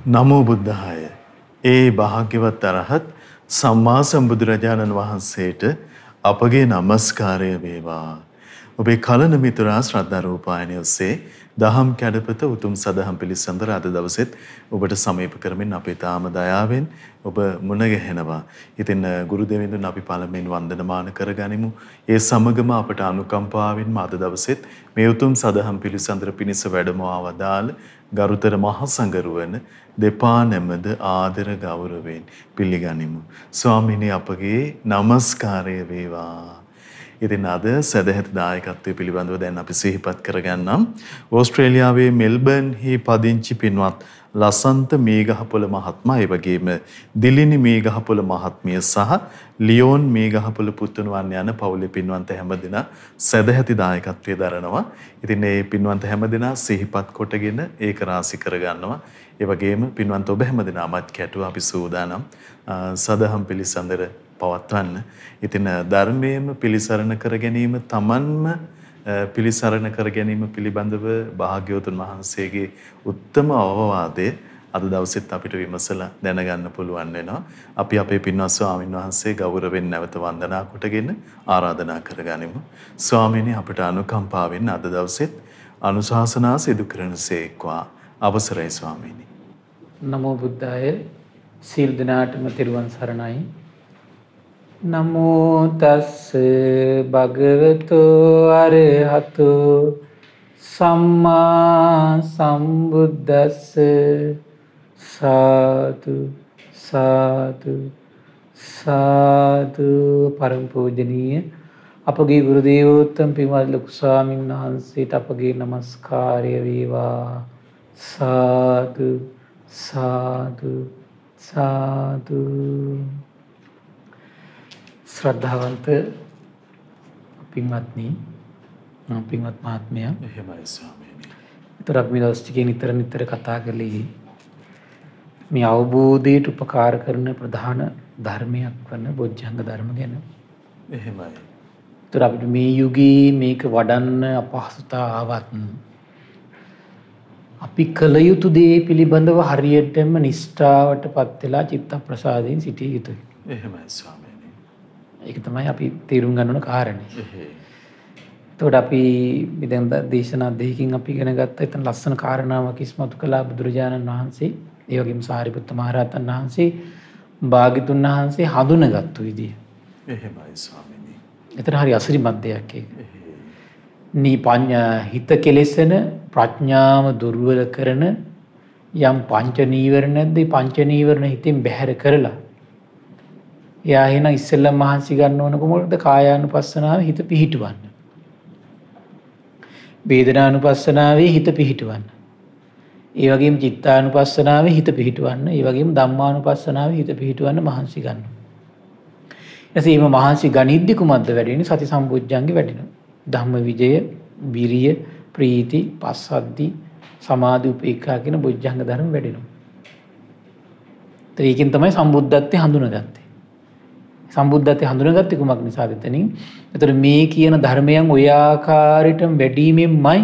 නමෝ බුද්ධාය. ඒ භාග්‍යවත් අරහත් සම්මා සම්බුදුරජාණන් වහන්සේට අපගේ নমස්කාරය වේවා. ඔබේ කලන මිතුරා ශ්‍රද්ධා රූපායනිය ඔස්සේ දහම් කැඩපත උතුම් සදහම් පිළිසඳර අද දවසෙත් ඔබට සමීප කරමින් අපේ තාම දයාවෙන් ඔබ මුණ ගැහෙනවා. ඉතින් ගුරු දෙවිඳුන් අපි පළමුවෙන් වන්දනමාන කරගනිමු. ඒ සමගම අපට අනුකම්පාවෙන් අද දවසෙත් මේ උතුම් සදහම් පිළිසඳර පිණිස වැඩමවා වදාළ ගරුතර මහා සංඝරුවන දෙපා නැමද ආදර ගෞරවයෙන් පිළිගනිමු. ස්වාමීනි අපගේ নমස්කාරය වේවා. ඉතින් අද සදහත් දායකත්වයේ පිළිබඳව දැන් අපි සිහිපත් කරගන්නම්. ඕස්ට්‍රේලියාවේ මෙල්බර්න්හි පදිංචි පින්වත් ලසන්ත මේගහපොළ මහත්මයා, ඒ වගේම දිලිනි මේගහපොළ මහත්මිය සහ ලියෝන් මේගහපොළ පුතුණුවන් යන පවුලේ පින්වන්ත හැමදෙනා සදහති දායකත්වයේ දරනවා. ඉතින් මේ පින්වන්ත හැමදෙනා සිහිපත් කොටගෙන ඒක රාශි කරගන්නවා. ඒ වගේම පින්වන්ත ඔබ හැමදෙනාමත් කැටුව අපි සූදානම් සදහම් පිළිසඳර පවත්වන්න. ඉතින් ධර්මයේම පිළිසරණ කර ගැනීම, තමන්ම පිළිසරණ කර ගැනීම පිළිබඳව භාග්‍යවතුන් වහන්සේගේ උත්තම අවවාදය අද දවසෙත් අපිට විමසලා දැනගන්න පුළුවන් වෙනවා. අපි අපේ පින්වත් ස්වාමින් වහන්සේ ගෞරවයෙන් නැවත වන්දනා කොටගෙන ආරාධනා කරගනිමු. ස්වාමීනි අපට අනුකම්පාවෙන් අද දවසෙත් අනුශාසනා සිදු කරනසේක්වා. අවසරයි ස්වාමීනි. නමෝ බුද්ධාය. සීල දනාටම තෙරුවන් සරණයි. නමෝ තස්ස භගවතු අරහතු සම්මා සම්බුද්දස්ස සාදු සාදු සාදු. පරම පූජනීය අපගේ ගුරු දේවෝත්තම පින්වත් ලොකු ස්වාමීන් වහන්සේට අපගේ নমස්කාරය වේවා. සාදු සාදු සාදු. ශ්‍රද්ධාවන්ත පින්වත්නි, පින්වත් මහත්මයා, එහෙමයි ස්වාමීනි. ඒතර අපි දවස් ටිකේ නිතර කතා කළේ මේ අවබෝධයට උපකාර කරන ප්‍රධාන ධර්මයක් වන බොජ්ජංග ධර්ම ගැන. එහෙමයි. ඒතර අපිට මේ යුගයේ මේක වඩන්න අපහසුතා ආවත් අපි කළ යුතු දේ පිළිබඳව හරියටම නිෂ්ඨාවටපත් වෙලා චිත්ත ප්‍රසාදයෙන් සිටිය යුතුයි. එහෙමයි ස්වාමීනි. ඒක තමයි අපි තේරුම් ගන්න ඕන කාරණේ. එතකොට අපි දැන් දේශනා දෙකකින් අපි ඉගෙන ගත්තා. එතන ලස්සන කාරණාවක් ඉස්මතු කළා බුදුරජාණන් වහන්සේ. ඒ වගේම සාරිපුත්ත මහ රහතන් වහන්සේ භාග්‍යතුන් වහන්සේ හඳුනගත්තු විදිය. එහෙමයි ස්වාමීනි. එතන හරි අසිරිමත් දෙයක් ඒක. හිත කෙලෙසන ප්‍රඥාව දුර්වල කරන යම් පංච නීවරණ නැද්ද? පංච නීවරණ හිතෙන් බැහැර කරලා එයා එහෙනම් ඉස්සෙල්ලම මහන්සි ගන්න ඕන කොහොමද? කායානුපස්සනාවේ හිත පිහිටවන්න. වේදනානුපස්සනාවේ හිත පිහිටවන්න. ඒ වගේම චිත්තානුපස්සනාවේ හිත පිහිටවන්න. ඒ වගේම ධම්මානුපස්සනාවේ හිත පිහිටවන්න මහන්සි ගන්න. එතකොට මේ මහන්සි ගනිද්දි කුමක්ද වැඩි වෙන්නේ? සති සම්පූර්ණංගේ වැඩිනවා. ධම්ම විජය, විරිය, ප්‍රීති, පස්සද්ධි, සමාධි, උපේක්ඛා කියන බොජ්ජංග ධර්ම වැඩිනවා. ඒකෙන් තමයි සම්බුද්ධත්වයේ හඳුනගත්තේ. සම්බුද්ධත්වයේ හඳුනගත්තේ කුමක් නිසාද එතනින්? එතකොට මේ කියන ධර්මයන් ඔය ආකාරයටම වැඩිමෙන්මයි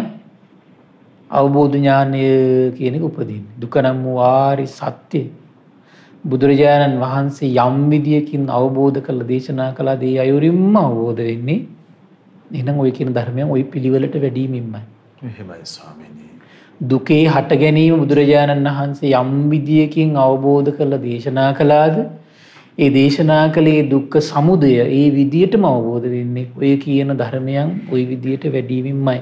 අවබෝධ ඥානය කියන එක උපදින්නේ. දුක නම් වූ ආරි සත්‍ය බුදුරජාණන් වහන්සේ යම් විදියකින් අවබෝධ කළ දේශනා කළා දේ අයුරින්ම අවබෝධ වෙන්නේ. එහෙනම් ඔය කියන ධර්මයන් ওই පිළිවෙලට වැඩිමෙන්මයි. එහෙමයි ස්වාමීනි. දුකේ හට ගැනීම බුදුරජාණන් වහන්සේ යම් විදියකින් අවබෝධ කළ දේශනා කළාද? ඒ දේශනා කළේ දුක්ඛ සමුදය ඒ විදියටම අවබෝධ වෙන්නේ ඔය කියන ධර්මයන් ওই විදියට වැඩිවීමයි.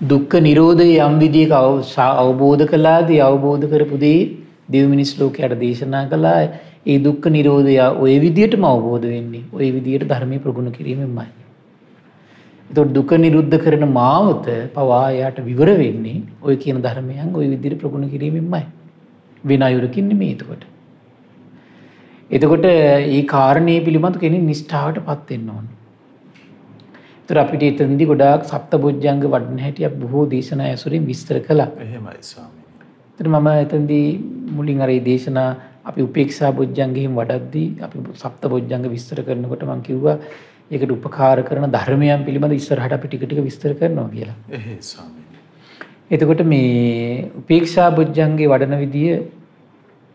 දුක්ඛ නිරෝධය යම් විදියක අවබෝධ කළාද? ඒ අවබෝධ කරපු දේ දෙව් මිනිස් ලෝකයට දේශනා කළා. ඒ දුක්ඛ නිරෝධය ওই විදියටම අවබෝධ වෙන්නේ ওই විදියට ධර්මයේ ප්‍රගුණ කිරීමෙන්මයි. ඒතකොට දුක නිරුද්ධ කරන මාවත පවා යාට විවර වෙන්නේ ওই කියන ධර්මයන් ওই විදියට ප්‍රගුණ කිරීමෙන්මයි. වෙන අයුරකින් නෙමෙයි එතකොට. එතකොට මේ කාරණේ පිළිබඳ කෙනෙක් නිෂ්ඨාවටපත් වෙන්න ඕන. ඒතර අපිට එතනදී ගොඩාක් සප්තබොජ්ජංග වඩන හැටි අපි බොහෝ දේශනා ඇසුරින් විස්තර කළා. එහෙමයි ස්වාමීනි. ඒතර මම එතනදී මුලින් අර දේශනා අපි උපේක්ෂා බොජ්ජංගෙන් වඩද්දී අපි සප්තබොජ්ජංග විස්තර කරනකොට මම කිව්වා ඒකට උපකාර කරන ධර්මයන් පිළිබඳ ඉස්සරහට අපි ටික ටික විස්තර කරනවා කියලා. එහෙයි ස්වාමීනි. එතකොට මේ උපේක්ෂා බොජ්ජංගේ වඩන විදිය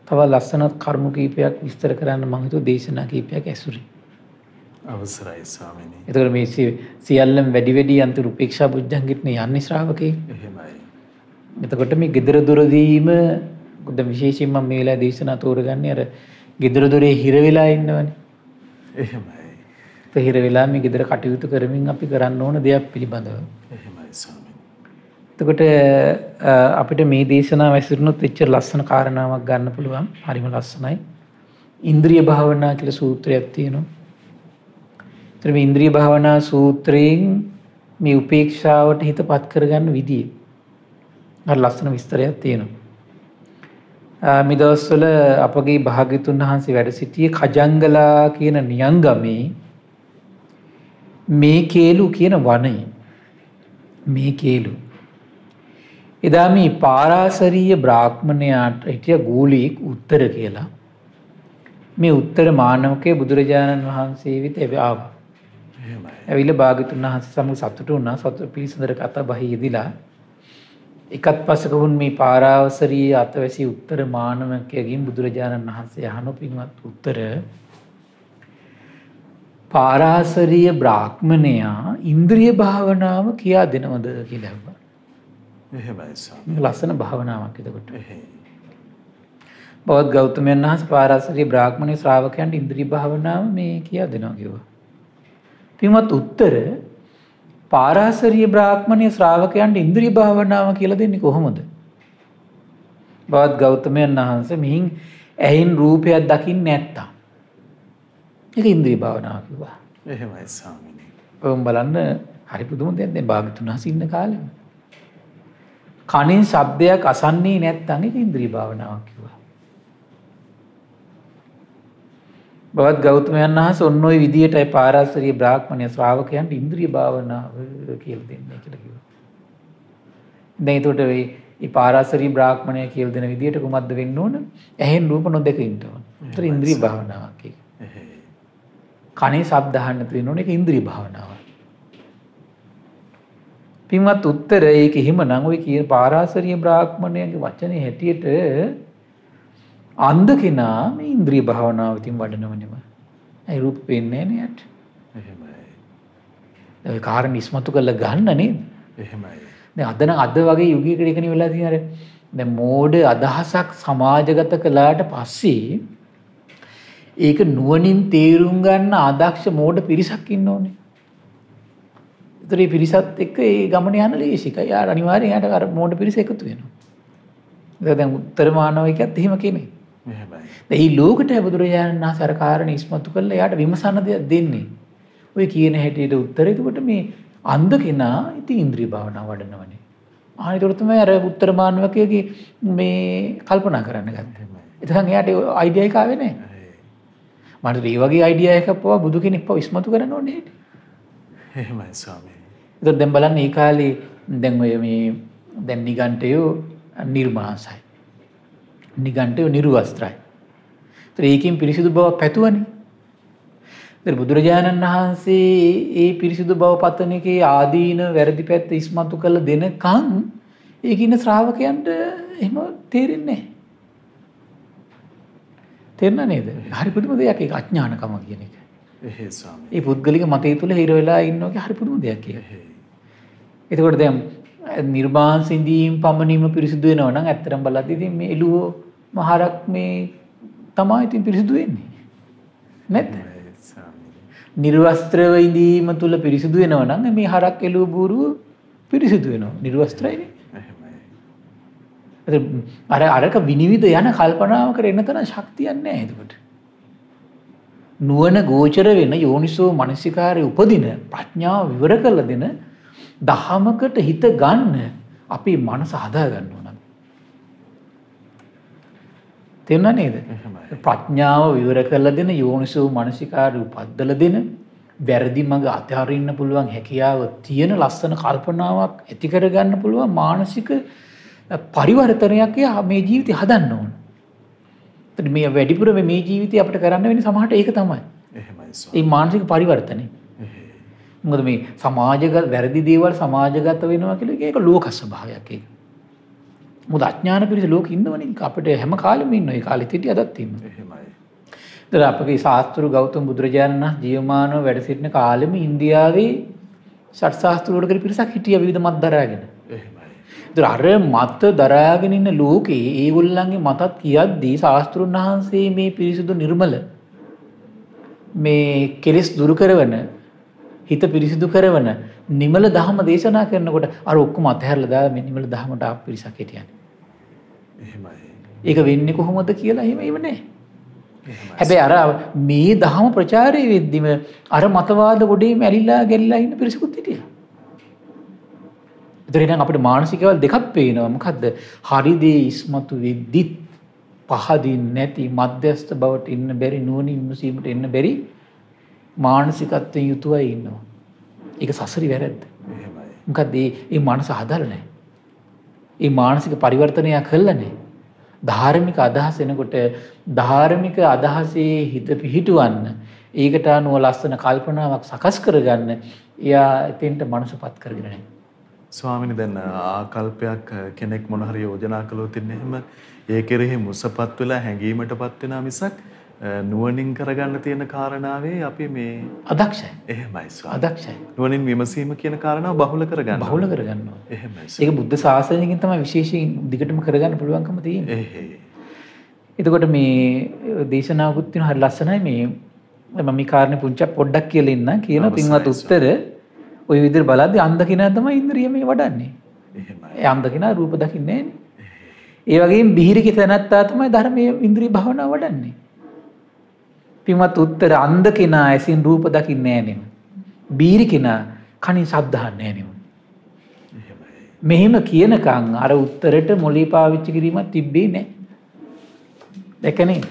තව ලස්සනත් කරුණු කීපයක් විස්තර කරන්න මම හිතුවා දේශනා කීපයක් ඇසුරේ. අවසරයි ස්වාමීනි. එතකොට මේ සියල්ලම වැඩි වැඩි අන්තිම උපේක්ෂා බොජ්ජංගෙත් නේ යන්නේ ශ්‍රාවකේ. එහෙමයි. එතකොට මේ gedara doradීම දැන් විශේෂයෙන් මම මේ වෙලාවේ දේශනා තෝරගන්නේ අර gedara dore හිර වෙලා ඉන්නවනේ. එහෙමයි. ඒ හිර වෙලා මේ gedara කටයුතු කරමින් අපි කරන්න ඕන දෙයක් පිළිබඳව. එහෙමයි ස්වාමීනි. එතකොට අපිට මේ දේශනාව ඇසුරුනොත් එච්චර ලස්සන කාරණාවක් ගන්න පුළුවන්. හරිම ලස්සනයි. ඉන්ද්‍රිය භාවනා කියලා සූත්‍රයක් තියෙනවා. ඒතර මේ ඉන්ද්‍රිය භාවනා සූත්‍රයෙන් මේ උපේක්ෂාවට හිතපත් කරගන්න විදිය. හරි ලස්සන විස්තරයක් තියෙනවා. මේ දවස්වල අපගේ භාග්‍යතුන් වහන්සේ වැඩ සිටියේ කජංගලා කියන නියංගමේ මේ කේලු කියන වනයේ. මේ කේලු එදා මේ පාරාසරීය බ්‍රාහ්මණයාට හිටිය ගෝලියෙක් උත්තර කියලා. මේ උත්තර මානවකේ බුදුරජාණන් වහන්සේ වෙත ආවා. එහෙමයි. ඇවිල්ලා භාග්‍යතුන් වහන්සේ සමග සතුටු වුණා. සතුට පිළිසඳර කතා බහි යෙදිලා එකත් පසක වුන් මේ පාරාසරීය අතවැසි උත්තර මානවකයගෙන් බුදුරජාණන් වහන්සේ අහන පින්වත් උත්තර පාරාසරීය බ්‍රාහ්මණයා ඉන්ද්‍රිය භාවනාව කියා දෙනවද කියලා අහුවා. එහෙමයි ස්වාමීනි. ලස්සන භාවනාවක් එතකොට. එහෙයි. බෞද්ධ ගෞතමයන් වහන්සේ පාරාසරීය බ්‍රාහ්මණේ ශ්‍රාවකයන්ට ඉන්ද්‍රිය භාවනාව මේ කියා දෙනවා කිව්වා. පින්වත් උත්තර පාරාසරීය බ්‍රාහ්මණේ ශ්‍රාවකයන්ට ඉන්ද්‍රිය භාවනාව කියලා දෙන්නේ කොහොමද? බෞද්ධ ගෞතමයන් වහන්සේ මිහින් ඇහින් රූපයක් දකින්නේ නැත්තම් ඒක ඉන්ද්‍රිය භාවනාව කිව්වා. එහෙමයි ස්වාමීනි. ඔව් බලන්න හරි පුදුම දෙයක් දැන් භාග්‍යතුන් වහන්සේ ඉන්න කාලෙම. කනින් ශබ්දයක් අසන්නේ නැත්නම් ඒක ඉන්ද්‍රිය භාවනාවක් කිව්වා. බවත් ගෞතමයන් වහන්සේ ඔන්න ඔය විදියටයි පාරාසරීය බ්‍රාහ්මණය ශ්‍රාවකයන්ට ඉන්ද්‍රිය භාවනාව කියලා දෙන්නේ කියලා කිව්වා. දැන් ඒකට මේ පාරාසරීය බ්‍රාහ්මණය කියලා දෙන විදියට කොහොමද වෙන්න ඕන? ඇහෙන් රූප නොදක ඉන්න ඕන. ඒතර ඉන්ද්‍රිය භාවනාවක් ඒක. කනේ ශබ්ද අහන්න තියෙන ඕන ඒක ඉන්ද්‍රිය භාවනාවක්. පින්වත් උත්තර ඒක හිමනම් ඔය කියන පාරාසරීය බ්‍රාහ්මණයගේ වචනේ හැටියට අන්ධ කෙනා මේ ඉන්ද්‍රිය භාවනාව ඉතින් වඩනවනෙම. ඒ රූප පේන්නේ නැහැ නේ. එහෙමයි. ඒ කාරණා ඉස්මතු කරලා ගන්න නේද? එහෙමයි. දැන් අද වගේ යුගයකට එකනේ වෙලා තියෙන අර දැන් මෝඩ අදහසක් සමාජගත කළාට පස්සේ ඒක නුවණින් තේරුම් ගන්න ආදක්ෂ මෝඩ පිරිසක් ඉන්න ඕනේ. ඒතර මේ පිරිසත් එක්ක ඒ ගමන යන ලේසිකයි. යාර අනිවාර්යෙන් යාට අර මෝඩ පිරිස එකතු වෙනවා. දැන් උත්තර මානවිකයත් එහෙම කෙනෙක්. එහෙමයි. දැන් මේ ලෝකයට බුදුරජාණන් වහන්සේ අර කාරණේ ඉස්මතු කළා යාට විමසන්න දෙයක් දෙන්නේ. ඔය කියන හැටියට උත්තර. එතකොට මේ අන්ධ කෙනා ඉතින් ඉන්ද්‍රිය භාවනාව වඩනවනේ. ඒතකොට තමයි අර උත්තර මානවකයේ මේ කල්පනා කරන්න ගත්තේ. එතකන් එයාට අයිඩියා එක ආවේ නැහැ. මට මේ වගේ අයිඩියා එකක් පවා බුදු කෙනෙක් පවා ඉස්මතු කරන්න ඕනේ. එහෙමයි ස්වාමීනි. ඒතකොට දැන් බලන්න මේ කාලේ දැන් ඔය මේ දැන් නිගණ්ඨයෝ නිර්මාසයි. නිගණ්ඨයෝ නිර්වස්ත්‍රයි. ඒතර ඒකෙන් පිරිසිදු බව පැතුවනේ. ඒතර බුදුරජාණන් වහන්සේ ඒ පිරිසිදු බව පතන එකේ ආදීන වැරදි පැත්ත ඉස්මතු කළ දෙනකන් ඒකින ශ්‍රාවකයන්ට එහෙම තේරෙන්නේ නැහැ. තේරුණා නේද? හරි පුදුම දෙයක් ඒක අඥානකම කියන එක. එහෙයි ස්වාමීනි. මේ පුද්ගලික මතය තුල හිර වෙලා ඉන්නෝගේ හරි පුදුම දෙයක් ඒක. එතකොට දැන් නිර්මාණ සිඳීම් පමණින්ම පිරිසිදු වෙනවා නම් ඇත්තටම බලද්දී ඉතින් මේ එළුව මහරක් මේ තමයි ඉතින් පිරිසිදු වෙන්නේ. නැත්ද? නිර්වස්ත්‍රව ඉඳීම තුල පිරිසිදු වෙනවා නම් මේ හරක් එළුව බූරුව පිරිසිදු වෙනවා. නිර්වස්ත්‍රයිනේ. අරක විනිවිද යන කල්පනාවකට එන්න තරම් ශක්තියක් නැහැ එතකොට. නුවණ ගෝචර වෙන යෝනිසෝ මනසිකාරයේ උපදින ප්‍රඥාව විවර කරලා දෙන දහමකට හිත ගන්න අපේ මනස හදා ගන්න ඕන. තේරුණා නේද? ප්‍රඥාව විවර කරලා දෙන යෝනිසෝ මනසිකාරය උපද්දලා දෙන වැරදි මඟ අතහරින්න පුළුවන් හැකියාව තියෙන ලස්සන කල්පනාවක් ඇති කර ගන්න පුළුවන් මානසික පරිවර්තනයක් මේ ජීවිතය හදන්න ඕන. එතන මේ වැඩිපුර මේ ජීවිතය අපිට කරන්න වෙන්නේ සමහරට ඒක තමයි. එහෙමයි සර්. මේ මානසික පරිවර්තනය. මොකද මේ සමාජගත වැරදි දේවල් සමාජගත වෙනවා කියලා ඒක ලෝක ස්වභාවයක් ඒක. මොකද අඥාන පිරිස ලෝකෙ ඉන්නවනේ. අපිට හැම කාලෙම ඉන්නවා. ඒ කාලෙත් හිටිය අදත් ඉන්නවා. එහෙමයි. ඒතර අපගේ ශාස්ත්‍රු ගෞතම බුදුරජාණන් වහන්සේ ජීවමානව වැඩ සිටින කාලෙම ඉන්දියාවේ ෂට් ශාස්ත්‍රවලට පිරිසක් හිටියා විවිධ මත් දරාගෙන. එහෙමයි. ඒතර අර මත දරාගෙන ඉන්න ලෝකේ ඒගොල්ලන්ගේ මතත් කියද්දී ශාස්ත්‍රුන් වහන්සේ මේ පිරිසුදු නිර්මල මේ කෙලෙස් දුරු කරවන හිත පිරිසිදු කරවන නිමල දහම දේශනා කරනකොට අර ඔක්කොම අතහැරලා දාලා මේ නිමල දහමට ආපු පිරිසක් හිටියනේ. එහෙමයි. ඒක වෙන්නේ කොහොමද කියලා එහෙම නෑ. හැබැයි අර මේ දහම ප්‍රචාරය වෙද්දිම අර මතවාද ගොඩේම ඇලිලා ගැලිලා ඉන්න පිරිසකුත් හිටියා. ඒතර ඉතින් අපිට මානසිකවල් දෙකක් පේනවා. මොකද්ද? හරි දේ ඉස්මතු වෙද්දිත් පහදින් නැති මධ්‍යස්ථ බවට ඉන්න බැරි නුවණින් විමසීමට එන්න බැරි මානසිකත්වයෙන් යුතුවයි ඉන්නවා. ඒක සසරි වැරද්ද. එහෙමයි. මොකද මේ මනස හදලා නැහැ. මේ මානසික පරිවර්තනය කළා නැහැ. ධාර්මික අදහස එනකොට ධාර්මික අදහසේ හිත පිහිටවන්න ඒකට අනුව ලස්සන කල්පනාවක් සකස් කරගන්න එයා එතෙන්ට මනසපත් කරගෙන නැහැ. ස්වාමීනි දැන් ආකල්පයක් කෙනෙක් මොන හරි යෝජනා කළොත් ඉන්නේ එහෙම ඒ කෙරෙහි මුසපත් වෙලා හැංගීමටපත් වෙනා මිසක් නුවණින් කරගන්න තියෙන කාරණාවේ අපි මේ අදක්ෂයි. එහෙමයි ස්වාමී. අදක්ෂයි. නුවණින් විමසීම කියන කාරණාව බහුල කරගන්න. බහුල කරගන්නවා. එහෙමයි. ඒක බුද්ධ ශාසනයකින් තමයි විශේෂයෙන් දිගටම කරගන්න පුළුවන්කම තියෙන්නේ. එහෙයි. එතකොට මේ දේශනාවකුත් තියෙන හරි ලස්සනයි මේ මම මේ කාරණේ පුංචක් පොඩ්ඩක් කියලා ඉන්න කියන පින්වත් උත්තර ওই විදිහට බලද්දී අන්ධ කෙනා තමයි ඉන්ද්‍රිය මේ වඩන්නේ. එහෙමයි. ඒ අන්ධ කෙනා රූප දකින්නේ නැහැ. ඒ වගේම බිහිරික තැනත්තා තමයි ධර්මයේ ඉන්ද්‍රිය භාවනාව වඩන්නේ. පින්වත් උත්තර අන්ධ කෙනා ඇසින් රූප දකින්නේ නැහැ නෙමෙයි. බීරි කෙනා කනින් ශබ්ද අහන්නේ නැහැ නෙමෙයි. මෙහෙම කියනකම් අර උත්තරට මොළේ පාවිච්චි කිරීමක් තිබ්බේ නැහැ. දැකනේ.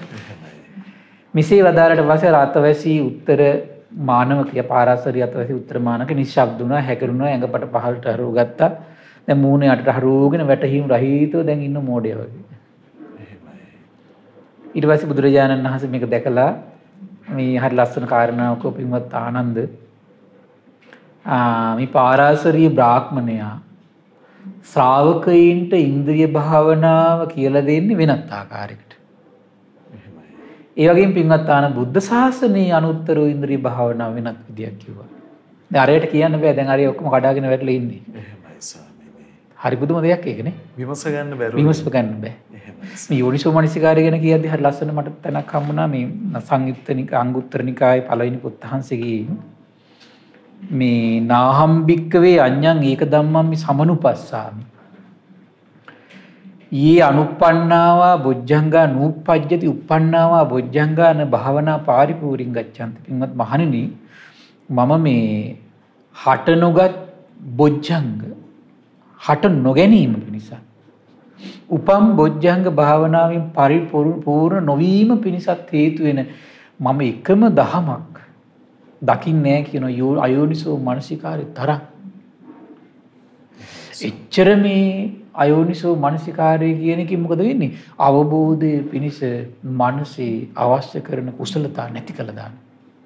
මෙසේ වදාරට පස්සේ රාතවැසි උත්තර මානවකය පාරාසරිය අතවැසි උත්තර මානක නිශ්ශබ්ද වුණා, හැකරුණා, ඇඟපට පහළට හරව ගත්තා. දැන් මූණේ යටට හරවගෙන වැටහීම් රහිතව දැන් ඉන්න මෝඩය වගේ. ඊට පස්සේ බුදුරජාණන් වහන්සේ මේක දැකලා මේ හරි ලස්සන කාරණාවක් පින්වත් ආනන්ද මේ පාරාසරිය බ්‍රාහ්මණයා ශ්‍රාවකයින්ට ඉන්ද්‍රිය භාවනාව කියලා දෙන්නේ වෙනත් ආකාරයකට. ඒ වගේම පින්වත් ආනන්ද බුද්ධ ශාසනයේ අනුත්තර ඉන්ද්‍රිය භාවනාව වෙනත් විදියක් කිව්වා. දැන් අරයට කියන්න බෑ. දැන් අරය ඔක්කොම කඩාගෙන වැටලා ඉන්නේ. එහෙමයි ස්වාමීනි. හරි පුදුම දෙයක් ඒකනේ. විමස ගන්න බැරුව. විමස ගන්න බෑ. මේ යෝනිසෝ මනසිකාරය ගැන කියද්දි හරි ලස්සන මට තැනක් හම්බුණා මේ සංයුත්තනික අංගුත්තර නිකායේ පළවෙනි පුත්තහන්සේගේ මේ නාහම්බික්කවේ අඤ්ඤං ඒක ධම්මම්මි සමනුපස්සාමි යේ අනුප්පන්නාවා බොජ්ජංගා නූප්පජ්ජති උප්පන්නාවා බොජ්ජංගාන භාවනා පාරිපූර්ණං ගච්ඡanti. පින්වත් මහණෙනි මම මේ හට නොගත් බොජ්ජංග හට නොගැනීම පිණිස උපම් බොජ්ජංග භාවනාවෙන් පරිපූර්ණ නොවීම පිණිසත් හේතු වෙන මම එකම දහමක් දකින්නේ නැහැ කියන අයෝනිසෝ මනසිකාරේ තරම් එච්චර මේ අයෝනිසෝ මනසිකාරය කියන එකෙන් මොකද වෙන්නේ? අවබෝධයේ පිණිස මනසේ අවශ්‍ය කරන කුසලතා නැති කළ දාන.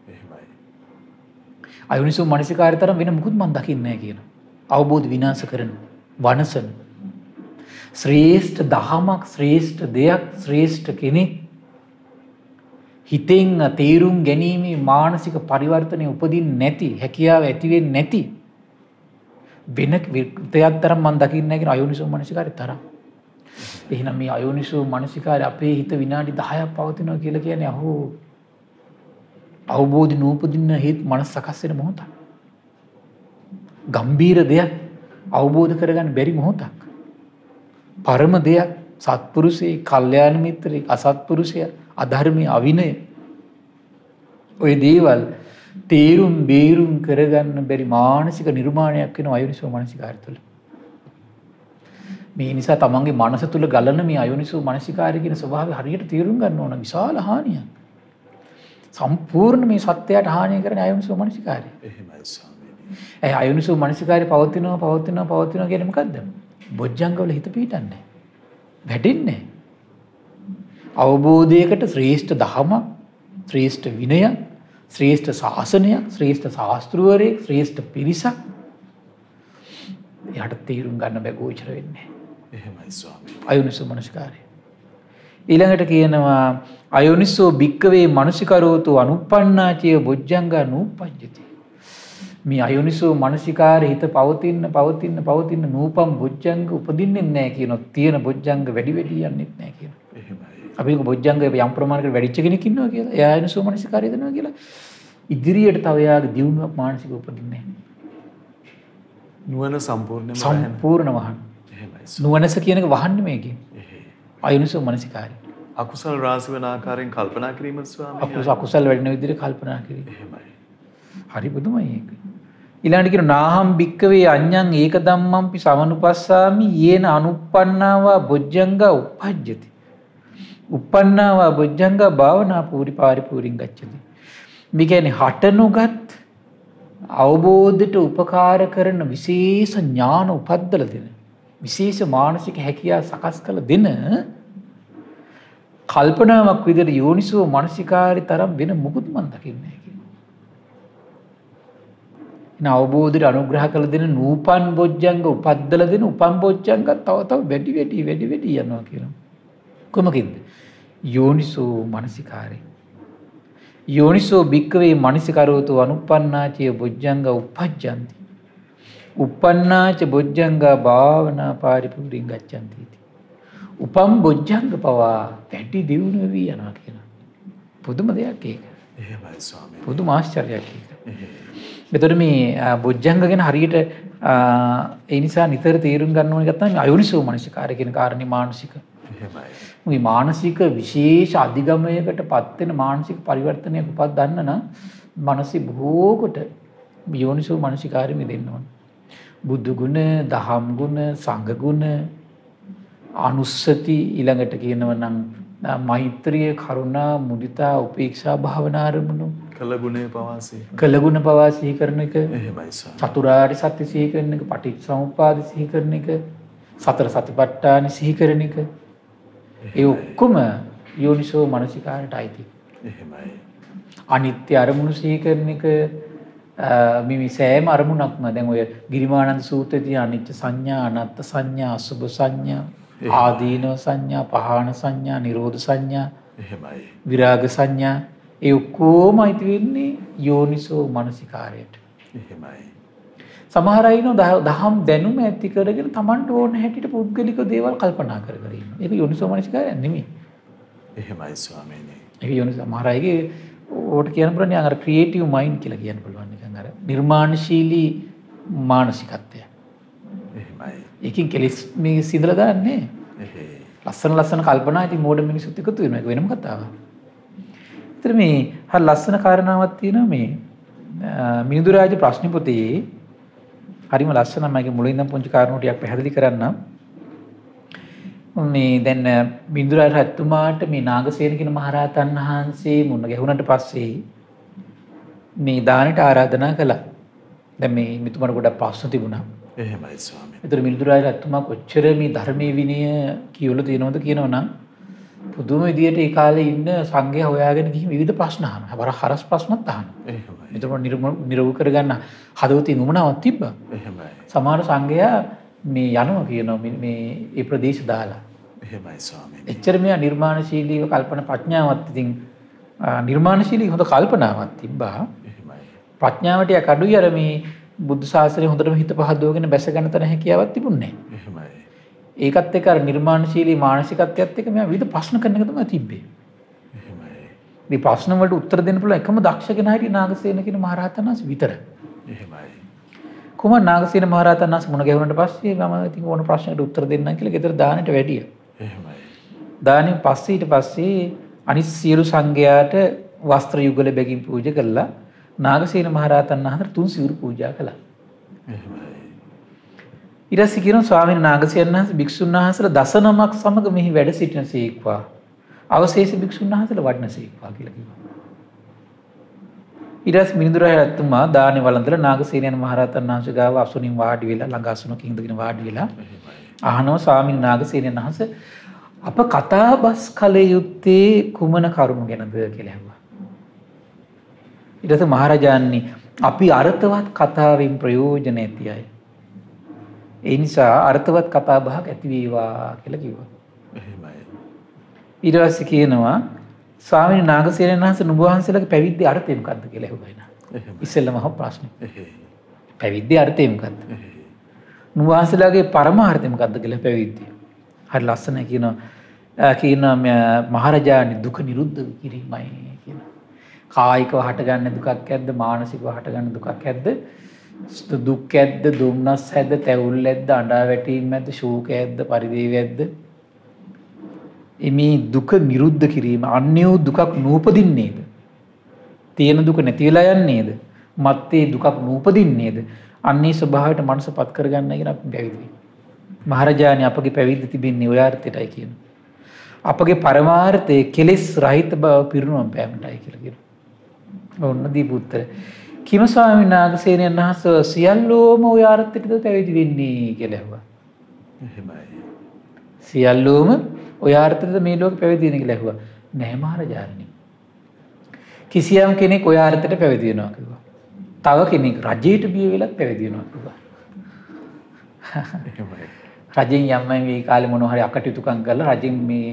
එහෙමයි. අයෝනිසෝ මනසිකාරය තරම් වෙන මොකුත් මම දකින්නේ නැහැ කියන. අවබෝධ විනාශ කරන වනසන ශ්‍රේෂ්ඨ දහමක් ශ්‍රේෂ්ඨ දෙයක් ශ්‍රේෂ්ඨ කෙනෙක් හිතෙන් තේරුම් ගැනීමේ මානසික පරිවර්තනය උපදින්නේ නැති හැකියාව ඇති වෙන්නේ නැති වෙන විත්‍යක් තරම් මම දකින්නේ නැහැ කියන අයෝනිසෝ මනසිකාරය තරම්. එහෙනම් මේ අයෝනිසෝ මනසිකාරය අපේ හිත විනාඩි 10ක් පවතිනවා කියලා කියන්නේ අහෝ අවබෝධ නූපදින්න හේත් මනස සකස් වෙන මොහොතක්. ගම්බීර දෙයක් අවබෝධ කරගන්න බැරි මොහොතක්. පරම දෙයක් සත්පුරුෂේ, කල්යාණ මිත්‍රේ, අසත්පුරුෂයා, අධර්මී, අවිනය ඔය දේවල් තේරුම් බේරුම් කරගන්න බැරි මානසික නිර්මාණයක් වෙන අයෝනිසෝ මනසිකාරය තුළ. මේ නිසා තමන්ගේ මනස තුළ ගලන මේ අයෝනිසෝ මනසිකාරය කියන ස්වභාවය හරියට තේරුම් ගන්න ඕන. විශාල හානියක්. සම්පූර්ණ මේ සත්‍යයට හානිය කරන අයෝනිසෝ මනසිකාරය. එහෙමයි ස්වාමීනි. අයෝනිසෝ මනසිකාරය පවතිනවා කියන්නේ මොකද්ද? බොජ්ජංගවල හිත පිහිටන්නේ. වැඩෙන්නේ. අවබෝධයකට ශ්‍රේෂ්ඨ ධර්මයක්, ශ්‍රේෂ්ඨ විනයක්, ශ්‍රේෂ්ඨ ශාසනයක්, ශ්‍රේෂ්ඨ ශාස්ත්‍රවරයෙක්, ශ්‍රේෂ්ඨ පිරිසක් යට තීරුම් ගන්න බෑ ගෝචර වෙන්නේ. එහෙමයි ස්වාමී. අයෝනිසෝ මනසිකාරය. ඊළඟට කියනවා අයෝනිසෝ භික්කවේ මනසිකරෝතු අනුප්පන්නාචය බොජ්ජංගා නූපජ්ජති. මේ අයෝනිසෝ මනසිකාරය හිත පවතින නූපම් බොජ්ජංග උපදින්නේ නැහැ කියනවා. තියෙන බොජ්ජංග වැඩි වැඩි යන්නේත් නැහැ කියනවා. එහෙමයි. අපි බොජ්ජංග යම් ප්‍රමාණයකට වැඩිච්ච කෙනෙක් ඉන්නවා කියලා. එයා අයෝනිසෝ මනසිකාරය දෙනවා කියලා. ඉදිරියට තව යාගේ දියුණුවක් මානසික උපදින්නේ නැහැ. නුවණ සම්පූර්ණයෙන්ම සම්පූර්ණ වහන්න. එහෙමයි. නුවණස කියන එක වහන්නේ මේකෙන්. අයෝනිසෝ මනසිකාරය. අකුසල රාශි වෙන ආකාරයෙන් කල්පනා කිරීම ස්වාමී. අකුසල වැඩෙන විදිහට කල්පනා කිරීම. එහෙමයි. හරි පුදුමයි ඒක. ඊළඟට කියන නාහම් භික්කවේ අඤ්ඤං ඒක ධම්මම්පි සමනුපස්සාමි යේන අනුප්පන්නාවා බොජ්ජංගා උප්පජ්ජති. උප්පන්නාවා බොජ්ජංගා භාවනා පූරි පාරිපූරින් ගච්ඡති. මේ කියන්නේ හට නොගත් අවබෝධයට උපකාර කරන විශේෂ ඥාන උපද්දලා දෙන විශේෂ මානසික හැකියාව සකස් කළ දෙන කල්පනාවක් විදිහට යෝනිසෝ මනසිකාරි තරම් වෙන මොකුත් මන් දකින්නේ නැහැ කියනවා. එන අවබෝධයට අනුග්‍රහ කළ දෙන නූපන් බොජ්ජංග උපද්දලා දෙන උපන් බොජ්ජංග තව වැඩි යනවා කියනවා. කොහොමකින්ද? යෝනිසෝ මනසිකාරි. යෝනිසෝ භික්කවේ මනසිකරෝතු අනුප්පන්නාචය බොජ්ජංග උප්පජ්ජಂತಿ. උප්පන්නාච බොජ්ජංග භාවනා පාරිපූර්ණං ගච්ඡanti. උපම් බොජ්ජංග පවා වැඩි දියුණු වෙවි යනවා කියනවා. පුදුම දෙයක් ඒක. එහෙමයි ස්වාමී. පුදුම ආශ්චර්යයක් ඒක. මෙතන මේ බොජ්ජංග ගැන හරියට ඒ නිසා නිතර තේරුම් ගන්න ඕනේ ගත්තා මේ අයෝනිසෝ මනසිකාරය කියන කාරණේ මානසික. එහෙමයි. මේ මානසික විශේෂ අධිගමයකට පත් වෙන මානසික පරිවර්තනයක් උපදවන්න නම් මනසි බොහෝ කොට යෝනිසෝ මනසිකාරය මෙදෙන්න ඕන. බුදු ගුණ, දහම් ගුණ, සංඝ ගුණ, අනුස්සති ඊළඟට කියනවා නම් මෛත්‍රිය, කරුණා, මුදිතා, උපේක්ෂා භාවනා අරමුණු කළ ගුණේ පවාසී. කළ ගුණ පවාසී කරන එක. එහෙමයි සර්. චතුරාර්ය සත්‍ය සිහි කරන එක, පටිච්චසමුප්පාද සිහි කරන එක, සතර සතිපට්ඨාන සිහි කරන එක. ඒ ඔක්කොම යෝනිසෝ මනසිකාරයට අයිති. එහෙමයි. අනිත්‍ය අරමුණු සිහි කරන එක මේ සෑම අරමුණක්ම දැන් ඔය ගිරිමානන්ද සූත්‍රයේදී අනිත්‍ය සංඥා, අනාත්ම සංඥා, අසුභ සංඥා, ආදීනව සංඥා, පහාන සංඥා, නිරෝධ සංඥා, එහෙමයි. විරාග සංඥා ඒ ඔක්කොම අයිති වෙන්නේ යෝනිසෝ මනසිකාරයට. එහෙමයි. සමහර අය ඉන්නවා දහම් දැනුම ඇති කරගෙන Tamanට ඕන හැටියට පුද්ගලික දේවල් කල්පනා කර කර ඉන්නවා. ඒක යෝනිසෝ මනසිකාරය නෙමෙයි. එහෙමයි ස්වාමීනි. ඒක යෝනිසෝ සමහර අයගේ ඕකට කියන්න පුළුවන් අර ක්‍රියේටිව් මයින්ඩ් කියලා කියන්න පුළුවන් නිකන් අර නිර්මාණශීලී මානසිකත්වය. එහෙමයි. ඒකෙන් කෙලෙස් මේ සිඳලා දාන්නේ. ලස්සන කල්පනා ඉතින් මෝඩ මිනිස්සුත් එකතු වෙනවා. ඒක වෙනම කතාවක්. ඒතර මේ හරි ලස්සන කාරණාවක් තියෙනවා මේ මිනිඳු රාජ ප්‍රශ්න පොතේ හරිම ලස්සනයි. මගේ මුලින් ඉඳන් පුංචි කාරණා ටිකක් පැහැදිලි කරන්නම්. මේ දැන් මිනිඳු රාජ රජතුමාට මේ නාගසේන කියන මහරහතන් වහන්සේ මුණ ගැහුණාට පස්සේ මේ දානෙට ආරාධනා කළා. දැන් මේ මිතුමාට ගොඩක් ප්‍රශ්න තිබුණා. එහෙමයි ස්වාමී. ඒතර මිනිඳු රාජ රජතුමා කොච්චර මේ ධර්මයේ විනය කියවල තියෙනවද කියනවනම් පුදුම විදියට ඒ කාලේ ඉන්න සංඝයා හොයාගෙන ගිහින් විවිධ ප්‍රශ්න අහනවා. බර හරස් ප්‍රශ්නත් අහනවා. එහෙමයි. ඒතකොට නිරවු කරගන්න හදවතින් උමනාවක් තිබ්බා. එහෙමයි. සමහර සංඝයා මේ යනවා කියනවා මේ මේ ප්‍රදේශ දාලා. එහෙමයි ස්වාමීනි. එච්චර මෙයා නිර්මාණශීලීව කල්පනා ප්‍රඥාවත් ඉතින් නිර්මාණශීලී හොඳ කල්පනාවක් තිබ්බා. එහෙමයි. ප්‍රඥාව ටික අඩුයි අර මේ බුද්ධ ශාසනය හොඳටම හිත පහදවගෙන බැස ගන්න තන හැකියාවක් තිබුණේ නැහැ. එහෙමයි. ඒකත් එක්ක අර නිර්මාණශීලී මානසිකත්වයත් එක්ක මෙයා විවිධ ප්‍රශ්න කරන එක තමයි තිබ්බේ. එහෙමයි. මේ ප්‍රශ්න වලට උත්තර දෙන්න පුළුවන් එකම දක්ෂ කෙනා හිටියේ නාගසේන කියන මහරහතන් වහන්සේ විතරයි. එහෙමයි. කොහොම නාගසේන මහරහතන් වහන්සේ මුණ ගැහුණාට පස්සේ මම ඉතින් ඕන ප්‍රශ්නකට උත්තර දෙන්නම් කියලා ගෙදර දානෙට වැඩියා. එහෙමයි. දානෙන් පස්සේ ඊට පස්සේ අනිත් සියලු සංඝයාට වස්ත්‍ර යුගල බැගින් පූජා කළා. නාගසේන මහරහතන් වහන්සේ තුන් සිවුරු පූජා කළා. එහෙමයි. ඊට පස්සේ කියනවා ස්වාමීන් නාගසේන වහන්සේ භික්ෂුන් වහන්සේලා 19ක් සමග මෙහි වැඩ සිටිනසේක්වා. අවශේෂ භික්ෂුන් වහන්සේලා වඩනසේක්වා කියලා කිව්වා. ඊට පස්සේ මිනිඳු රජතුමා දානේ වළඳලා නාගසේන මහරහතන් වහන්සේ ගාව අසුනින් වාඩි වෙලා ළඟ අසුනක ඉඳගෙන වාඩි වෙලා අහනවා ස්වාමීන් නාගසේන වහන්සේ අප කතාබස් කළ යුත්තේ කුමන කරුණු ගැනද කියලා ඇහුවා. ඊට පස්සේ මහරජාණනි අපි අර්ථවත් කතාවෙන් ප්‍රයෝජන ඇති අය. ඒ නිසා අර්ථවත් කතා බහක් ඇති වේවා කියලා කිව්වා. එහෙමයි. ඊට පස්සේ කියනවා ස්වාමීන් නාගසේනන් වහන්සේ නුඹ වහන්සේලාගේ පැවිද්දේ අර්ථය මොකක්ද කියලා ඇහුවා එන. ඉස්සෙල්ලම අහපු ප්‍රශ්නේ. පැවිද්දේ අර්ථය මොකක්ද? නුඹ වහන්සේලාගේ පරමාර්ථය මොකක්ද කියලා පැවිද්දේ. හරි ලස්සනයි කියනවා මහරජාණන් දුක නිරුද්ධ කිරීමයි කියන. කායිකව හටගන්න දුකක් ඇද්ද මානසිකව හටගන්න දුකක් ඇද්ද? දුක් ඇද්ද දුම්නස් ඇද්ද තැවුල් ඇද්ද අඬා වැටීම් ඇද්ද ශෝක ඇද්ද පරිදේව ඇද්ද? මේ දුක නිරුද්ධ කිරීම අන්‍ය දුකක් නූපදින්නේද? තියෙන දුක නැති වෙලා යන්නේද? මත්තේ දුකක් නූපදින්නේද? අන්නේ ස්වභාවයට මනසපත් කරගන්න කියන අපි පැවිදි. මහරජාණන් අපගේ පැවිදි තිබෙන්නේ ඔය අර්ථයටයි කියන. අපගේ පරමාර්ථය කෙලෙස් රහිත බව පිරුණුවම් පෑමටයි කියලා කියනවා. ඔන්න දීපු උත්තර. කිම ස්වාමීන් වහන්සේනන් වහන්සේ සියල්ලෝම ඔය අර්ථයටද පැවිදි වෙන්නේ කියලා ඇහුවා. එහෙමයි. සියල්ලෝම ඔය අර්ථයටද මේ ලෝකෙ පැවිදි වෙන්නේ කියලා ඇහුවා. නැහැ මහරජාණන්. කිසියම් කෙනෙක් ඔය අර්ථයට පැවිදි වෙනවා කිව්වා. තව කෙනෙක් රජයට බිය වෙලත් පැවිදි වෙනවා කිව්වා. රජෙන් යම්මයි මේ කාලේ මොනවා හරි අකටයුතුකම් කරලා රජෙන් මේ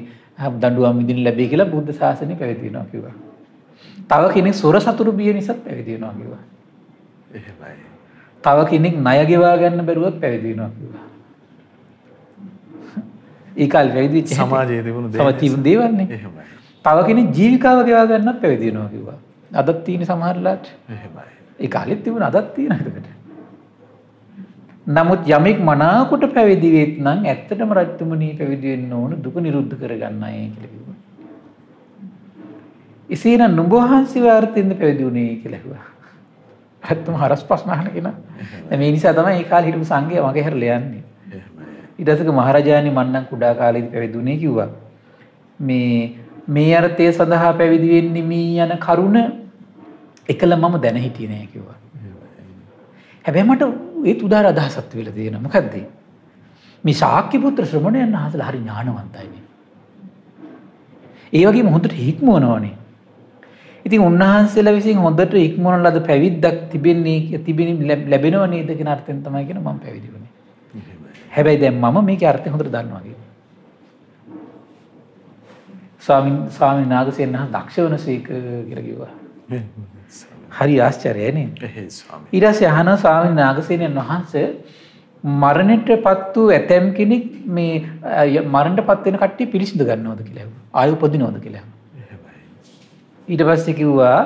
දඬුවම් විඳින්න ලැබෙයි කියලා බුද්ධ ශාසනය පැවිදි වෙනවා කිව්වා. තව කෙනෙක් සොර සතුරු බිය නිසාත් පැවිදි වෙනවා කිව්වා. එහෙමයි. තව කෙනෙක් ණය ගෙවා ගන්න බැරුවත් පැවිදි වෙනවා කිව්වා. ඒ කාලේ පැවිදි වෙච්ච සමාජයේ තිබුණු දේවල්නේ. එහෙමයි. තව කෙනෙක් ජීවිකාව ගෙවා ගන්නත් පැවිදි වෙනවා කිව්වා. අදත් තියෙන සමහරලාට. එහෙමයි. ඒ කාලෙත් තිබුණ අදත් තියෙනවා එතකොට. නමුත් යමෙක් මනාකොට පැවිදි වෙත් නම් ඇත්තටම රජතුමනි පැවිදි වෙන්න ඕන දුක නිරුද්ධ කරගන්නයි කියලා කිව්වා. එසේනම් නුඹ වහන්සේ වාර්තෙන්ද පැවිදි වුණේ කියලා කිව්වා. රජතුම හරස් ප්‍රශ්න අහන කෙනා. මේ නිසා තමයි ඒ කාලේ හිටපු සංඝයා මගේ හැරලා යන්නේ. ඊට පස්සේ මහරජාණන් මන්නම් කුඩා කාලේදී පැවිදි වුණේ කිව්වා. මේ අර්ථය සඳහා පැවිදි වෙන්නේ මේ යන කරුණ එකල මම දැන හිටියේ නෑ කිව්වා. හැබැයි මට ඒත් උදාර අදහසක් තිබිලා තියෙනවා. මොකද්ද? මේ ශාක්‍ය පුත්‍ර ශ්‍රමණයන් වහන්සේලා හරි ඥානවන්තයිනේ. ඒ වගේම හොඳට හික්මවනවානේ. ඉතින් උන්වහන්සේලා විසින් හොඳට හික්මවන ලද පැවිද්දක් ලැබෙනව නේද කියන අර්ථයෙන් තමයි කියන මම පැවිදි වුණේ. හැබැයි දැන් මම මේකේ අර්ථය හොඳට දන්නවා කියනවා. ස්වාමීන් නාගසේන දක්ෂ වනසේක කියලා කිව්වා. හරි ආශ්චර්යයි නේ. ඊට පස්සේ අහනවා ස්වාමීන් නාගසේනයන් වහන්සේ මරණයටපත් වූ ඇතැම් කෙනෙක් මේ මරණයටපත් වෙන කට්ටිය පිළිසිඳ ගන්නවද කියලා ඇහුවා. ආයෙ උපදිනවද කියලා ඇහුවා. ඊට පස්සේ කිව්වා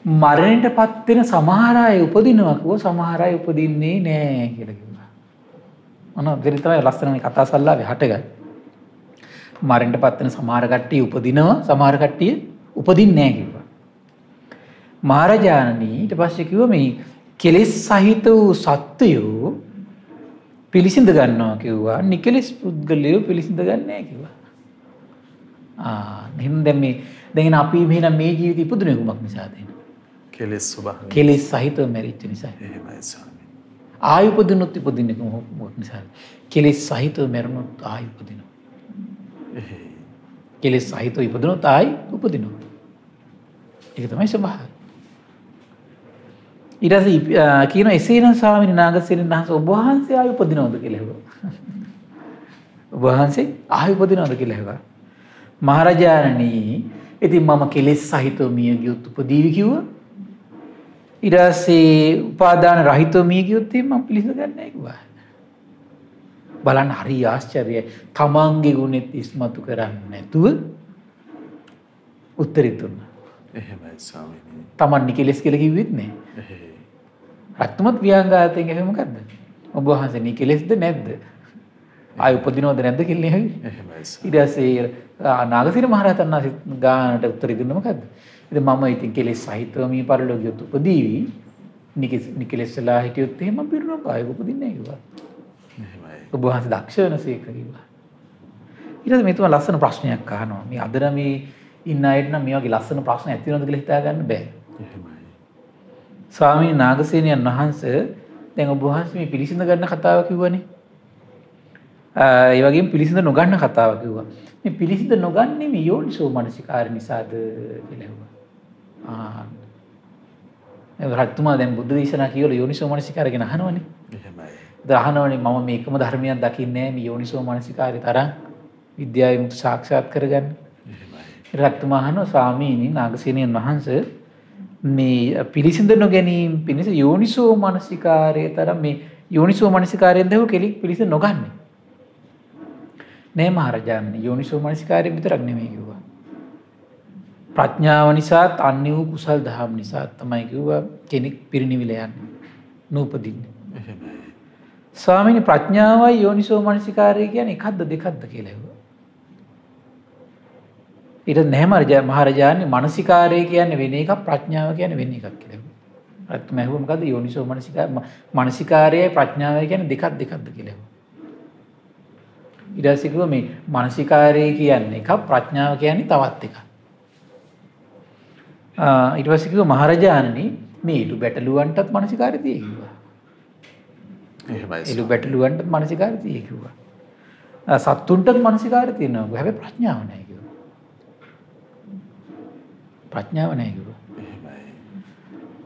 මරණයටපත් වෙන සමහර අය උපදිනවා කිව්වා සමහර අය උපදින්නේ නැහැ කියලා කිව්වා. මොනවා දෙරි තමයි ලස්සන මේ කතා සල්ලාවේ හටගන්නේ. මරණයටපත් වෙන සමහර කට්ටිය උපදිනවා සමහර කට්ටිය උපදින්නේ නැහැ කිව්වා. මහරජාණනි ඊට පස්සේ කිව්වා මේ කෙලෙස් සහිත වූ සත්වයෝ පිළිසිඳ ගන්නවා කිව්වා. නිකලෙස් පුද්ගලයෝ පිළිසිඳ ගන්නේ නැහැ කිව්වා. එහෙනම් දැන් අපි මෙහෙනම් මේ ජීවිතය ඉපදුනේ කුමක් නිසාද එහෙනම්? කෙලෙස් ස්වභාවය. කෙලෙස් සහිතව මැරිච්ච නිසා. එහෙමයි ස්වාමී. ආයු උපදිනොත් ඉපදින්නේ කුමක් නිසාද? කෙලෙස් සහිතව මැරුණොත් ආයු උපදිනවා. කෙලෙස් සහිතව ඉපදුනොත් ආයි උපදිනවා. ඒක තමයි ස්වභාවය. ඊට පස්සේ කියන එසේනම් ස්වාමීන් වහන්සේ ඔබ වහන්සේ ආයි උපදිනවද කියලා ඇහුවා. ඔබ වහන්සේ ආයි උපදිනවද කියලා ඇහුවා. මහරජාණනි ඉතින් මම කෙලෙස් සහිතව මිය ගියොත් උපදීවි කිව්වා. ඊට පස්සේ උපාදාන රහිතව මිය ගියොත් මම පිළිසඳ ගන්නෑ කිව්වා. බලන්න හරි ආශ්චර්යයි. තමන්ගේ ගුණෙත් ඉස්මතු කරන්නේ නැතුව උත්තරේ දුන්නා. එහෙමයි ස්වාමීනි. තමන් නිකලස් කියලා කිව්වෙත් නෑ. රත්නමත් ව්‍යංගාතෙන් එහෙම මොකද්ද? ඔබ වහන්සේ නිකලස්ද නැද්ද? ආය උපදිනවද නැද්ද කියලා නෙවෙයි. එහෙමයි. ඊට පස්සේ නාගසිර මහරහතන් වහන්සේ ගානට උත්තරේ දුන්නා මොකද්ද? ඉතින් මම ඉතින් කෙලෙස් සහිතව මේ පරිලෝකියොත් උපදීවි. නිකලස්ලා හිටියොත් එහෙම පිරුණා ආය උපදින්නේ නැහැ කිව්වා. එහෙමයි. ඔබ වහන්සේ දක්ෂ වෙනසේක කිව්වා. ඊට පස්සේ මේ තුමා ලස්සන ප්‍රශ්නයක් අහනවා. මේ අද මේ ඉන්න අයට නම් මේ වගේ ලස්සන ප්‍රශ්න ඇති වෙනවද කියලා හිතා ගන්න බෑ. එහෙමයි. ස්වාමීන් නාගසේනයන් වහන්සේ දැන් ඔබ වහන්සේ මේ පිළිසිඳ ගන්න කතාව කිව්වනේ. ඒ වගේම පිළිසිඳ නොගන්න කතාව කිව්වා. මේ පිළිසිඳ නොගන්නේ මේ යෝනිසෝ මනසිකාර නිසාද කියලා ඇහුවා. රජතුමා දැන් බුද්ධ දේශනා කියවල යෝනිසෝ මනසිකාර ගැන අහනවනේ. එහෙමයි. දහනවනේ මම මේකම ධර්මයක් දකින්නේ මේ යෝනිසෝ මනසිකාරය තරම් විද්‍යාවෙන් සාක්ෂාත් කරගන්න. රත්තුමහන ස්වාමීනි නාගසේනයන් වහන්සේ මේ පිළිසිඳ නොගැනීම පිණිස යෝනිසෝ මනසිකාරය තරම් මේ යෝනිසෝ මනසිකාරයෙන් දව කෙලික් පිළිසිඳ නොගන්නේ. නෑ මහරජාණන් යෝනිසෝ මනසිකාරය විතරක් නෙමෙයි කිව්වා. ප්‍රඥාව නිසා අන්‍ය වූ කුසල් දහම් නිසා තමයි කිව්වා කෙනෙක් පිරිනිවිල යන්නේ. නූපදින්නේ. ස්වාමීනි ප්‍රඥාවයි යෝනිසෝ මනසිකාරය කියන්නේ එකක්ද දෙකක්ද කියලා ඇහුවා. ඊට නැහැ මහරජාණන් මනසිකාරය කියන්නේ වෙන එකක් ප්‍රඥාව කියන්නේ වෙන එකක් කියලා ඇහුවා. අත්ම ඇහුවා මොකද්ද යෝනිසෝ මනසිකාරයයි ප්‍රඥාවයි කියන්නේ දෙකක්ද කියලා ඇහුවා. ඊට පස්සේ කිව්වා මේ මනසිකාරය කියන්නේ එකක් ප්‍රඥාව කියන්නේ තවත් එකක්. ඊට පස්සේ කිව්වා මහරජාණනි මේ ඉලු බැටළුවන්ටත් මනසිකාරය තියෙයි කිව්වා. එහෙමයි. ඉලු බැටළුවන්ටත් මනසිකාරය තියෙයි කිව්වා. සත්තුන්ටත් මනසිකාරය තියෙනවා. හැබැයි ප්‍රඥාව නැහැ කිව්වා. ප්‍රඥාව නැහැ කිව්වා. එහෙමයි.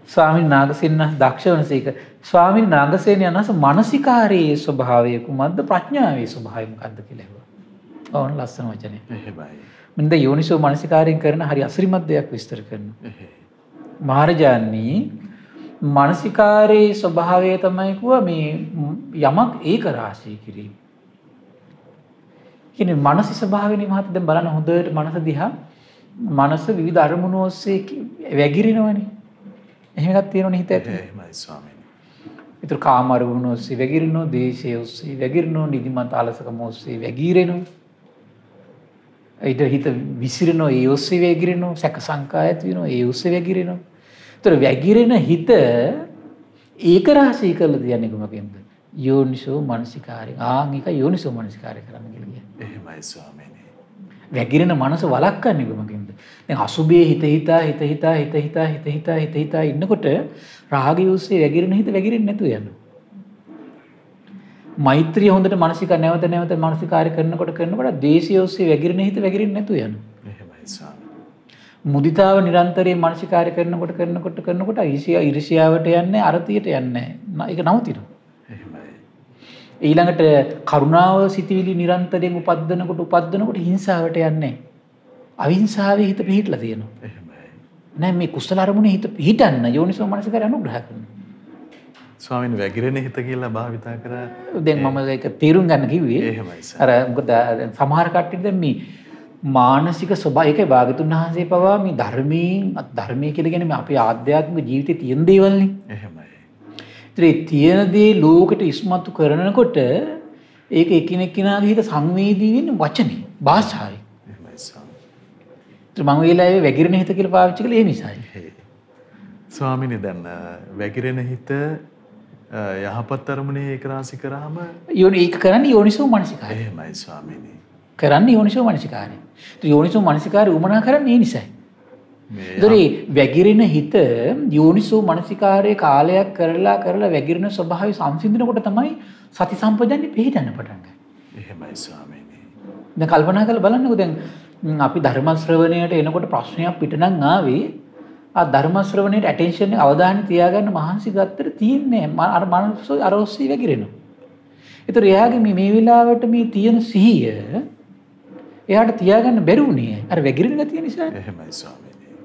ස්වාමීන් නාගසේන දක්ෂ වනසේක ස්වාමීන් නාගසේන යනස මනසිකාරයේ ස්වභාවය කුමක්ද ප්‍රඥාවේ ස්වභාවය මොකක්ද කියලා ඇහුවා. ඕන ලස්සන වචනේ. එහෙමයි. මන්ද යෝනිසෝ මනසිකාරයෙන් කරන හරි අසිරිමත් දෙයක් විස්තර කරනවා. මහරජාණනි මනසිකාරයේ ස්වභාවය තමයි කිව්වා මේ යමක් ඒක රාශී කිරීම. කියන්නේ මනසේ ස්වභාවයනේ මහත් දැන් බලන්න හොඳට මනස දිහා මනස විවිධ අරමුණු ඔස්සේ වැగిරෙනවනේ. එහෙම එකක් තියෙනවනේ හිත ඇතුලේ. එහෙමයි ස්වාමීනි. ඒතර කාම අරමුණු ඔස්සේ වැగిරෙනවා, දේශය ඔස්සේ වැగిරෙනවා, නිදිමත අලසකම ඔස්සේ වැగిරෙනවා. ඊට හිත විසිරෙනවා, ඒ ඔස්සේ වැగిරෙනවා, සැක සංකා ඇති වෙනවා, ඒ ඔස්සේ වැగిරෙනවා. ඒතර වැగిරෙන හිත ඒක රාශී කරලා තියන්නේ කොහොමද? යෝනිසෝ මනසිකාරය. ඒක යෝනිසෝ මනසිකාරය කරන්න කියලා කියන්නේ. එහෙමයි ස්වාමීනි. වැగిරෙන මනස වළක්වන්නේ කොහොමද? දැන් අසුබේ හිත හිතා ඉන්නකොට රාගය ඔස්සේ වැగిරෙන හිත වැగిරෙන්නේ නැතුව යනවා. මෛත්‍රිය හොඳට මානසික නැවත මානසිකාරය කරනකොට ද්වේෂය ඔස්සේ වැగిරෙන හිත වැగిරෙන්නේ නැතුව යනවා. එහෙමයි ස්වාමීනි. මුදිතාව නිරන්තරයෙන් මානසිකාරය කරනකොට ඊර්ෂ්‍යාවට යන්නේ අරතියට යන්නේ නැහැ. ඒක නවතිනවා. එහෙමයි. ඊළඟට කරුණාව සිටිවිලි නිරන්තරයෙන් උපද්දනකොට හිංසාවට යන්නේ. අවිහිංසාවේ හිත පිහිටලා තියෙනවා. එහෙමයි. නෑ මේ කුසල අරමුණේ හිත පිහිටන්න යෝනිසෝ මනසිකාරය අනුග්‍රහ කරනවා. ස්වාමීන් වැగిරෙන හිත කියලා භාවිතා කරා. දැන් මම ඒක තේරුම් ගන්න කිව්වේ. එහෙමයි සර්. අර මොකද සමහර කට්ටිය දැන් මේ මානසික ස්වභාවය ඒකේ භාගතුන් වහන්සේ පවා මේ ධර්මයේ කියලා කියන්නේ අපේ ආධ්‍යාත්මික ජීවිතේ තියෙන දේවල්නේ. එහෙමයි. ඒ තියෙන දේ ලෝකෙට ඉස්මතු කරනකොට ඒක එකිනෙකාගේ හිත සංවේදී වෙන වචනේ භාෂාවයි. එහෙමයි සර්. මම වෙලාවේ වැగిරෙන හිත කියලා පාවිච්චි කළේ ඒ නිසායි. ස්වාමීනි දැන් වැగిරෙන හිත යහපත් අරමුණේ ඒක රාශි කරාම ඒක කරන්නේ යෝනිසෝ මනසිකාරය. එහෙමයි ස්වාමීනි. කරන්නේ යෝනිසෝ මනසිකාරය. යෝනිසෝ මනසිකාරය උමනා කරන්නේ ඒ නිසායි. ඒතරේ වැగిරෙන හිත යෝනිසෝ මනසිකාරයේ කාලයක් කරලා වැగిරෙන ස්වභාවය සංසිඳනකොට තමයි සති සම්පජන්ණි පිළිටන්න පටන් ගන්නේ. එහෙමයි ස්වාමීනි. දැන් කල්පනා කරලා බලන්නකෝ දැන් අපි ධර්ම ශ්‍රවණයට එනකොට ප්‍රශ්නයක් පිටනම් ආවේ ධර්ම ශ්‍රවණයට ඇටෙන්ෂන් එක අවධානය තියාගන්න මහන්සි ගත්තට තියෙන්නේ අර මනස අර ඔස්සේ වැగిරෙනවා. ඒතර එයාගේ මේ වෙලාවට මේ තියෙන සිහිය එයාට තියාගන්න බැරි වුණේ අර වැగిරෙන ගතිය නිසා. එහෙමයි ස්වාමීනි.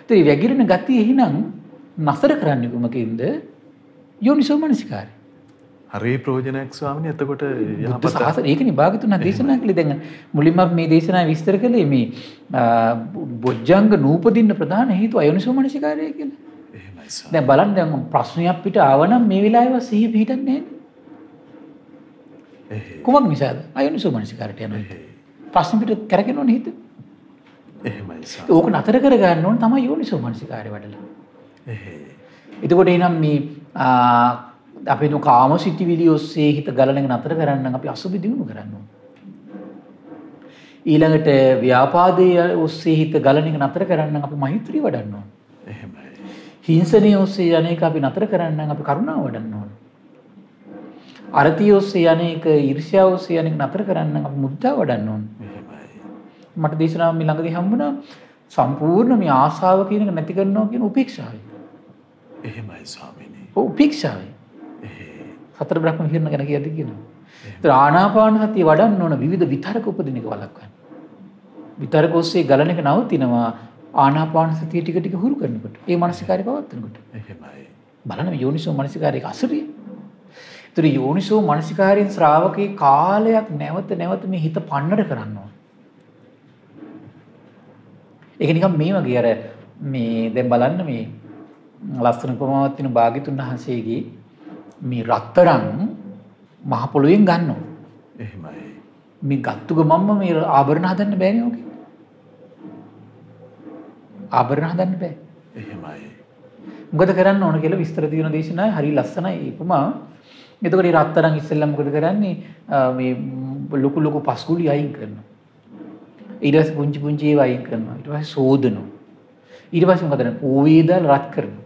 ඒතර මේ වැగిරෙන ගතිය එහෙනම් නතර කරන්නේ කොහොමද? යෝනිසෝ මනසිකාරය. හරි ප්‍රයෝජනයක් ස්වාමීනි. එතකොට යහපත් සාසන ඒකනේ භාගතුන් දේශනා කළේ. දැන් මුලින්ම මේ දේශනාව විස්තර කළේ මේ බොජ්ජංග නූපදින්න ප්‍රධාන හේතුව අයෝනිසෝ මනසිකාරය කියලා. එහෙමයි සර්. දැන් බලන්න දැන් ප්‍රශ්නයක් පිට ආවනම් මේ වෙලාවේ සිහිය පිහිටන්නේ නැහැ. කුමක් නිසාද? අයෝනිසෝ මනසිකාරයට යනවා. ප්‍රශ්න පිට කරගෙනවනේ හිත. එහෙමයි සර්. ඕක නතර කර ගන්න ඕන තමයි යෝනිසෝ මනසිකාරය වඩලා. එතකොට එනම් මේ අපි කාම සිතිවිලි ඔස්සේ හිත ගලන එක නතර කරන්න අපි අසුබි දිනු කරන්න ඕන. ඊළඟට ව්‍යාපාදයේ ඔස්සේ හිත ගලන එක නතර කරන්න අපි මෛත්‍රිය වඩන්න ඕන. එහෙමයි. හිංසනයේ ඔස්සේ යන්නේක අපි නතර කරන්න අපි කරුණාව වඩන්න ඕන. අරතිය ඔස්සේ යන්නේක ඊර්ෂ්‍යාව ඔස්සේ යන්නේක නතර කරන්න අපි මුදිතාව වඩන්න ඕන. එහෙමයි. මට දේශනාව මේ ළඟදී හම්බුණා සම්පූර්ණ මේ ආශාව කියන එක නැති කරනවා කියන උපේක්ෂාවයි. එහෙමයි ස්වාමීනි. උපේක්ෂාවයි. සතර බ්‍රහ්ම විහරණ ගැන කියද්දි කියනවා. ඒතර ආනාපාන සතිය වඩන්න ඕන විවිධ විතරක උපදින එක වළක්වන්න. විතරක ඔස්සේ ගලන එක නවතිනවා ආනාපාන සතිය ටික ටික හුරු කරනකොට. ඒ මානසිකාරය පවත්වනකොට. එහෙමයි. බලන්න යෝනිසෝ මානසිකාරයක අසරිය. ඒතර යෝනිසෝ මානසිකාරයෙන් ශ්‍රාවකේ කාලයක් නැවත නැවත මේ හිත පන්නර කරන්න ඕන. ඒක නිකන් මේ වගේ අර මේ දැන් බලන්න මේ ලස්සන උපමාවක් තියෙන භාග්‍යතුන් වහන්සේගේ මේ රත්තරන් මහ පොළොවෙන් ගන්නවා. එහෙමයි. මේ ගත්තු ගමම්ම මේ ආභරණ හදන්න බෑනේ ඕකේ. ආභරණ හදන්න බෑ. එහෙමයි. මොකද කරන්න ඕන කියලා විස්තර තියෙන දේශනාවේ හරි ලස්සනයි උපමා. එතකොට මේ රත්තරන් ඉස්සෙල්ලා මොකද කරන්නේ? මේ ලොකු ලොකු පස්කුලි අයින් කරනවා. ඊට පස්සේ පුංචි පුංචි ඒවා අයින් කරනවා. ඊට පස්සේ සෝදනවා. ඊට පස්සේ මොකද කරන්නේ? ඕවේ දාලා රත් කරනවා.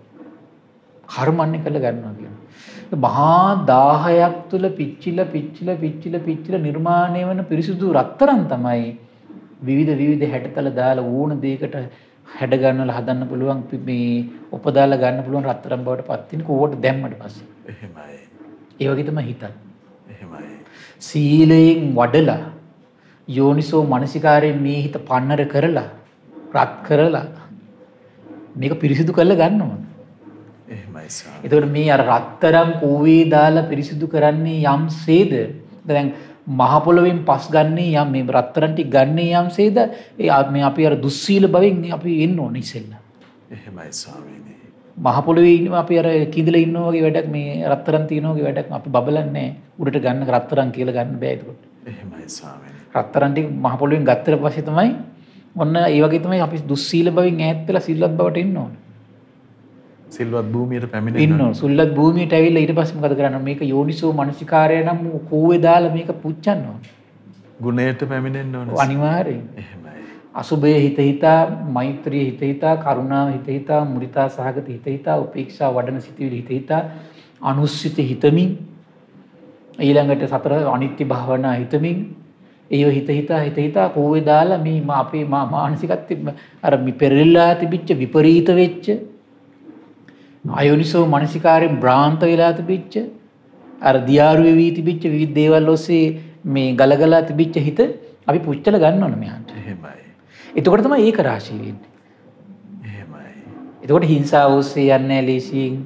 කර්මන්නේ කරලා ගන්නවා කියනවා. මහා 1000ක් තුල පිච්චිලා නිර්මාණය වෙන පිරිසුදු රත්තරන් තමයි විවිධ හැඩතල දාලා ඕන දෙයකට හැඩ ගන්නවලා හදන්න පුළුවන් මේ උපදාලා ගන්න පුළුවන් රත්තරන් බවට පත් වෙන කෝවට දැම්මට පස්සේ. එහෙමයි. ඒ වගේ තමයි හිතත්. එහෙමයි. සීලයෙන් වඩලා යෝනිසෝ මනසිකාරයෙන් මේ හිත පන්නර කරලා රත් කරලා මේක පිරිසිදු කරලා ගන්න ඕන. එහෙමයි සාම. එතකොට මේ අර රත්තරන් කෝවේ දාලා පිරිසිදු කරන්නේ යම්සේද? දැන් මහ පොළොවෙන් පස් ගන්නේ යම් මේ රත්තරන් ටික ගන්නේ යම්සේද? මේ අපි අර දුස්සීල භවෙන් අපි එන්න ඕන ඉස්සෙල්ලා. එහෙමයි ස්වාමීනි. මහ පොළොවේ ඉන්න අපි අර කිඳලා ඉන්නවා වගේ වැඩක් මේ රත්තරන් තියනවා වගේ වැඩක් අපි බබලන්නේ උඩට ගන්න රත්තරන් කියලා ගන්න බෑ එතකොට. එහෙමයි ස්වාමීනි. රත්තරන් ටික මහ පොළොවෙන් ගත්තට පස්සේ තමයි ඔන්න ඒ වගේ තමයි අපි දුස්සීල භවෙන් ඈත් වෙලා සිල්වත් බවට එන්න ඕන. සිල්වත් භූමියට පැමිණෙන්න ඉන්න ඕන. සුල්ලත් භූමියට ඇවිල්ලා ඊට පස්සේ මොකද කරන්නේ? මේක යෝනිසෝ මනසිකාරය නම් කෝවේ දාලා මේක පුච්චන්න ඕන. ගුණයට පැමිණෙන්න ඕන. අනිවාර්යෙන්. එහෙමයි. අසුභය හිත හිතා, මෛත්‍රිය හිත හිතා, කරුණාව හිත හිතා, මුදිතා සහගත හිත හිතා, උපේක්ෂා වඩන සිටිවිලි හිත හිතා, අනුස්සිත හිතමින් ඊළඟට සතර අනිත්‍ය භාවනා හිතමින් ඒව හිත හිතා කෝවේ දාලා මේ අපේ මානසිකත්වයේ අර පෙරලිලා තිබිච්ච විපරීත වෙච්ච අයෝනිසෝ මනසිකාරයෙන් භ්‍රාන්ත වෙලා තිබිච්ච අර දියාරු වෙවි තිබිච්ච විවිධ දේවල් ඔස්සේ මේ ගලගලා තිබිච්ච හිත අපි පුච්චලා ගන්න ඕන මෙහාට. එහෙමයි. එතකොට තමයි ඒක රාශී වෙන්නේ. එහෙමයි. එතකොට හිංසාව ඔස්සේ යන්නේ ලීසියෙන්,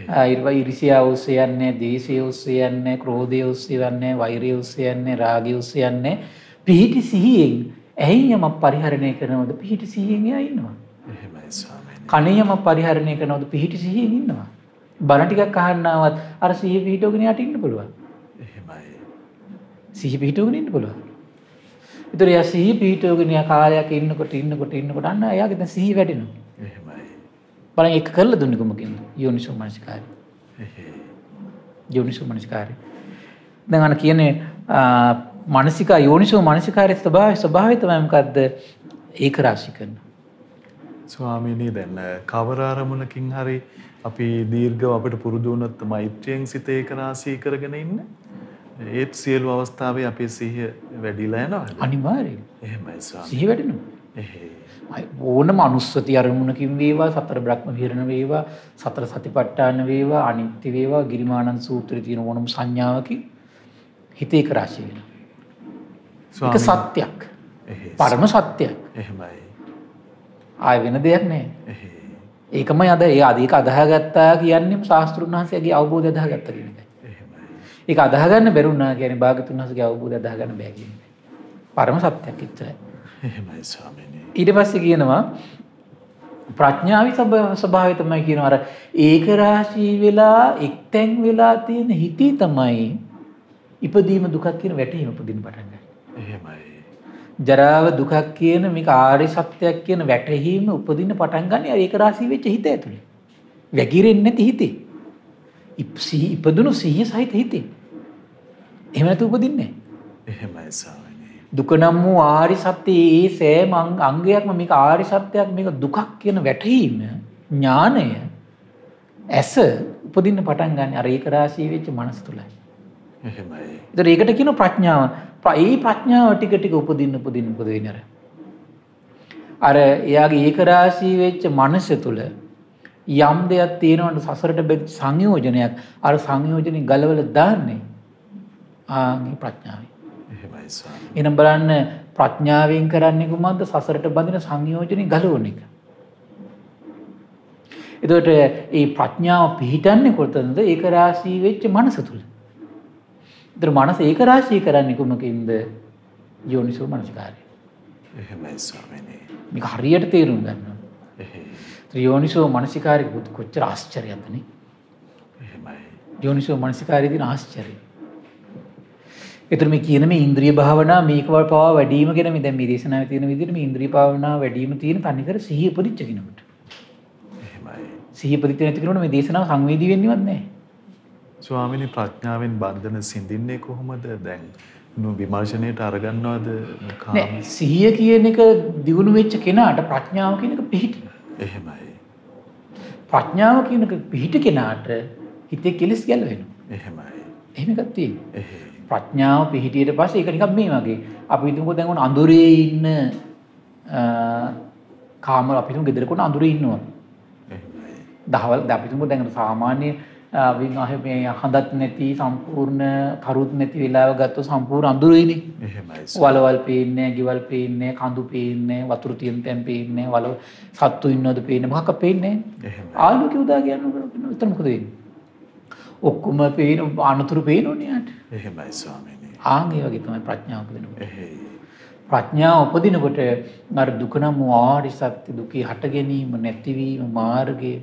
ඊර්ෂ්‍යාව ඔස්සේ යන්නේ, ද්වේෂය ඔස්සේ යන්නේ, ක්‍රෝධය ඔස්සේ යන්නේ, වෛරය ඔස්සේ යන්නේ, රාගය ඔස්සේ යන්නේ. පිහිටි සිහියෙන් ඇහින් යමක් පරිහරණය කරනවද පිහිටි සිහියෙන් එයා ඉන්නවා. එහෙමයි ස්වාමීනි. කණේ යමක් පරිහරණය කරනවද පිහිටි සිහියෙන් ඉන්නවා. බණ ටිකක් අහන්නවත් අර සිහිය පිහිටවගෙන යට ඉන්න පුළුවන්. එහෙමයි. සිහිය පිහිටවගෙන ඉන්න පුළුවන්. ඒතර යා සිහිය පිහිටවගෙන යා කාලයක් ඉන්නකොට අන්න එයාගේ දැන් සිහිය වැඩෙනවා. එහෙමයි. බලන්න ඒක කරලා දුන්නේ කොමකින්ද? යෝනිසෝ මනසිකාරය. එහෙයි. යෝනිසෝ මනසිකාරය. දැන් අන්න කියන්නේ මානසිකා යෝනිසෝ මානසිකාරයේ ස්වභාවය තමයි මොකද්ද? ඒක රාශී කරනවා. ස්වාමීනි දැන් කවර අරමුණකින් හරි අපි දීර්ඝව අපිට පුරුදු වුණොත් මෛත්‍රියෙන් සිත ඒක රාශී කරගෙන ඉන්න ඒත් සියලු අවස්ථාවේ අපේ සිහිය වැඩිලා යනවා. අනිවාර්යයෙන්. එහෙමයි ස්වාමී. සිහිය වැඩෙනවා. එහෙයි. ඕනම අනුස්සති අරමුණකින් වේවා, සතර බ්‍රහ්ම විහරණ වේවා, සතර සතිපට්ඨාන වේවා, අනිත්‍ය වේවා, ගිරිමානන්ද සූත්‍රයේ තියෙන ඕනම සංඥාවකින් හිත ඒක රාශී වෙනවා. ඒක සත්‍යයක්. පරම සත්‍යයක්. එහෙමයි. ආය වෙන දෙයක් නැහැ. එහෙයි. ඒකමයි අද ඒක අදාහගත්තා කියන්නේම ශාස්ත්‍රුන් වහන්සේගේ අවබෝධය අදාහගත්තා කියන එකයි. එහෙමයි. ඒක අදාහගන්න බැරුණා කියන්නේ භාගතුන් වහන්සේගේ අවබෝධය අදාහගන්න බෑ කියන්නේ. පරම සත්‍යයක් ඉච්චරයි. එහෙමයි ස්වාමීනි. ඊට පස්සේ කියනවා ප්‍රඥාවි ස්වභාවය තමයි කියනවා අර ඒක රාශී වෙලා එක්තැන් වෙලා තියෙන හිතේ තමයි ඉපදීම දුකක් කියන වැටහීම උපදින්න පටන් ගන්නේ. එහෙමයි. ජරාව දුකක් කියන මේක ආර්ය සත්‍යයක් කියන වැටහීම උපදින්න පටන් ගන්න ඒක රාශී වෙච්ච හිත ඇතුලේ. වැగిරෙන්නේ නැති හිතේ. ඉපදුණු සිහිය සහිත හිතේ. එහෙම නැතු උපදින්නේ නැහැ. එහෙමයි ස්වාමීනි. දුක නම් වූ ආර්ය සත්‍යයේ ඒ සෑම අංගයක්ම මේක ආර්ය සත්‍යයක් මේක දුකක් කියන වැටහීම ඥානය ඇස උපදින්න පටන් ගන්න අර ඒක රාශී වෙච්ච මනස තුලයි. එහෙමයි. ඒතර ඒකට කියන ප්‍රඥාව. ඒ ප්‍රඥාව ටික ටික උපදින්න අර එයාගේ ඒක රාශී වෙච්ච මනස තුල යම් දෙයක් තියෙනවනේ සසරට බෙද සංයෝජනයක් අර සංයෝජනේ ගලවලා දාන්නේ ආගේ ප්‍රඥාවයි. එහෙමයි ස්වාමී. එනම් බලන්න ප්‍රඥාවෙන් කරන්නේ කොහොමද සසරට බඳින සංයෝජනේ ගලවන එක. එතකොට මේ ප්‍රඥාව පිහිටන්නේ කොතනද? ඒක රාශී වෙච්ච මනස තුල. ඒතර මනස ඒක රාශී කරන්නේ කොමකින්ද? යෝනිසෝ මනසිකාරය. එහෙමයි ස්වාමීනි. මේක හරියට තේරුම් ගන්න ඕනේ. එහෙයි. යෝනිසෝ මනසිකාරය කොච්චර ආශ්චර්යයක්ද නේ? එහෙමයි. යෝනිසෝ මනසිකාරයේ තියෙන ආශ්චර්යය. ඒතර මේ කියන මේ ඉන්ද්‍රිය භාවනා මේක පවා වැඩිම කියන මේ දැන් මේ දේශනාවේ තියෙන විදිහට මේ ඉන්ද්‍රිය භාවනා වැඩිම තියෙන තනිකර සිහිය උපදිච්ච කෙනෙකුට. සිහිය උපදිච්ච නැති කෙනෙකුට මේ දේශනාව සංවේදී වෙන්නේවත් නැහැ. ස්වාමීනි ප්‍රඥාවෙන් බන්ධන සිඳින්නේ කොහොමද දැන්? විමර්ශනයට අරගන්නවද කාම? සිහිය කියන එක දියුණු වෙච්ච කෙනාට ප්‍රඥාව කියන එක පිහිටන. එහෙමයි. ප්‍රඥාව කියන එක පිහිට කෙනාට හිතේ කෙලස් ගැලවෙනවා. එහෙමයි. එහෙම එකක් තියෙනවා. එහෙයි. ප්‍රඥාව පිහිටියට පස්සේ ඒක නිකන් මේ වගේ. අපි හිතමුකෝ දැන් ඔන්න අඳුරේ ඉන්න කාමර අපි හිතමු ගෙදරක ඔන්න අඳුරේ ඉන්නවා. එහෙමයි. දහවල් අපි හිතමුකෝ දැන් සාමාන්‍ය මේ හඳත් නැති සම්පූර්ණ කරුත් නැති වෙලාව ගත්තොත් සම්පූර්ණ අඳුරේනේ. එහෙමයි. වලවල් පේන්නේ නැහැ, ගෙවල් පේන්නේ නැහැ, කඳු පේන්නේ නැහැ, වතුර තියෙන තැන් පේන්නේ නැහැ, වල සත්තු ඉන්නවද පේන්නේ මොකක්ද පේන්නේ නැහැ. එහෙමයි. ආලෝකය උදා කියනකොට උතන මොකද වෙන්නේ? ඔක්කොම පේන අනුතුරු පේනෝනේ යාට. එහෙමයි ස්වාමීනි. ආන්ගේ වගේ තමයි ප්‍රඥාව උපදිනකොට. එහෙයි. ප්‍රඥාව උපදිනකොට අර දුක නම් ආරි සත්‍ය දුකේ හට ගැනීම නැතිවීම මාර්ගය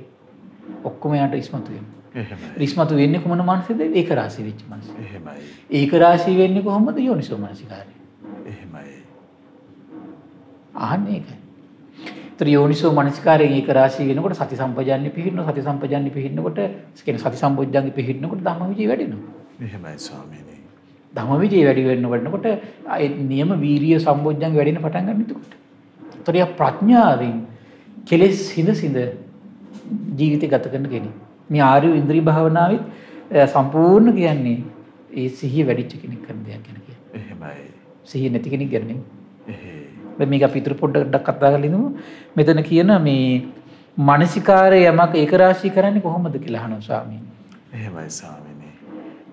ඔක්කොම යාට ඉස්මතු වෙනවා. එහෙමයි. ඉස්මතු වෙන්නේ කොමන මනසේද? ඒක රාශී වෙච්ච මනස. එහෙමයි. ඒක රාශී වෙන්නේ කොහොමද? යෝනිසෝ මනසිකාරය. එහෙමයි. අහන්නේ ඒකයි. ඒතර යෝනිසෝ මනසිකාරයෙන් ඒක රාශී වෙනකොට සති සම්පජාන්නේ පිහිටනවා. සති සම්පජාන්නේ පිහිටනකොට කියන්නේ සති සම්පොජ්ජංගේ පිහිටනකොට ධම්මවිජය වැඩෙනවා. එහෙමයි ස්වාමීනි. ධම්මවිජය වැඩි වෙනකොට ඒ නියම වීරිය සම්පොජ්ජංගේ වැඩෙන පටන් ගන්න එතකොට. ඒතර යා ප්‍රඥාවෙන් කෙලෙස් හිඳ ජීවිතය ගත කරන කෙනෙක්. මේ ආර්ය ඉන්ද්‍රිය භාවනාවෙත් සම්පූර්ණ කියන්නේ ඒ සිහිය වැඩිච්ච කෙනෙක් කරන දෙයක් ගැන කියන්නේ. එහෙමයි. සිහිය නැති කෙනෙක් ගැන නෙමෙයි. එහෙයි. දැන් මේක අපි ඊටු පොඩ්ඩක් කතා කරලා ඉමු. මෙතන කියන මේ මානසිකාරය යමක් ඒක රාශී කරන්නේ කොහොමද කියලා අහනවා ස්වාමීනි. එහෙමයි ස්වාමීනි.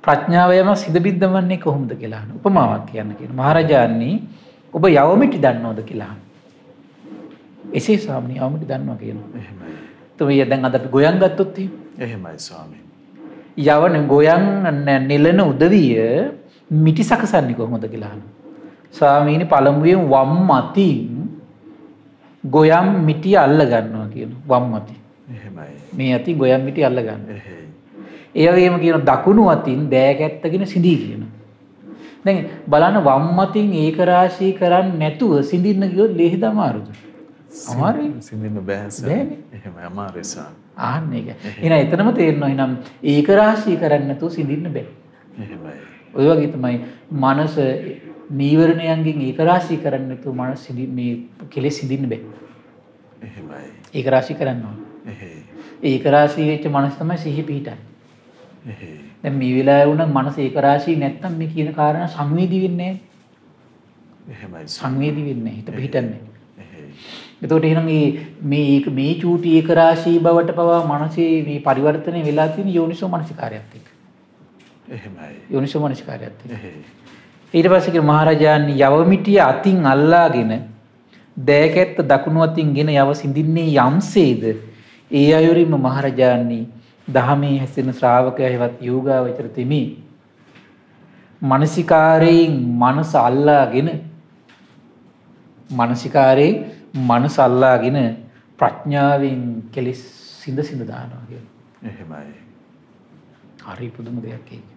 ප්‍රඥාව යමක් සිඳ බිද්දවන්නේ කොහොමද කියලා අහනවා. උපමාවක් කියන්න කියන. මහරජාණනි ඔබ යවමිටි දන්නවද කියලා අහනවා. එසේ ස්වාමීනි යවමිටි දන්නවා කියනවා. එහෙමයි. තුමිය දැන් අද අපි ගොයන් ගත්තොත් එහෙමයි ස්වාමීනි. යවන ගොයන් නෙලන උදවිය මිටි සකසන්නේ කොහොමද කියලා අහනවා. ස්වාමීනි පළමුවෙන් වම් අතින් ගොයම් මිටි අල්ල ගන්නවා කියනවා. වම් අතින්. එහෙමයි. මේ අතින් ගොයම් මිටි අල්ල ගන්නවා. එහෙයි. ඒ වගේම කියන දකුණු අතින් දෑකැත්තගෙන සිඳී කියනවා. දැන් බලන්න වම් අතින් ඒක රාශී කරන්නේ නැතුව සිඳින්න ගියොත් ලේහිද අමාරුද? අමාරුයි. සිඳින්න බෑ බෑනේ. එහෙමයි අමාරුයි ස්වාමී. ආන්න ඒක. එහෙනම් එතනම තේරෙනවා එහෙනම් ඒක රාශී කරන්නේ නැතුව සිඳින්න බෑ. එහෙමයි. ඔය වගේ තමයි මනස නීවරණයන්ගෙන් ඒක රාශී කරන්නේ නැතුව මනස මේ කෙලෙස් සිඳින්න බෑ. එහෙමයි. ඒක රාශී කරන්න ඕන. එහෙයි. ඒක රාශී වෙච්ච මනස තමයි සිහිය පිහිටන්නේ. එහෙයි. දැන් මේ වෙලාවේ වුණා මනස ඒක රාශී නැත්තම් මේ කියන කාරණා සංවේදී වෙන්නේ නැහැ. එහෙමයි. සංවේදී වෙන්නේ නැහැ. හිත පිහිටන්නේ. එහෙයි. එතකොට එහෙනම් මේ චූටි ඒක රාශී බවට පවා මනසේ මේ පරිවර්තනය වෙලා තියෙන යෝනිසෝ මනසිකාරයත් එක්ක. එහෙමයි. යෝනිසෝ මනසිකාරයත් එක්ක. එහෙයි. ඊට පස්සේ කියන මහරජාණන් යවමිටිය අතින් අල්ලාගෙන දෑකැත්ත දකුණු අතින් ගෙන යව සිඳින්නේ යම්සේද ඒ අයුරින්ම මහරජාණනි දහමේ හැසිරෙන ශ්‍රාවකයා හෙවත් යෝගාවචර තෙමි මානසිකාරයෙන් මනස අල්ලාගෙන ප්‍රඥාවෙන් කෙලෙස් සිඳ දානවා කියනවා. එහෙමයි. හරි පුදුම දෙයක් ඒක.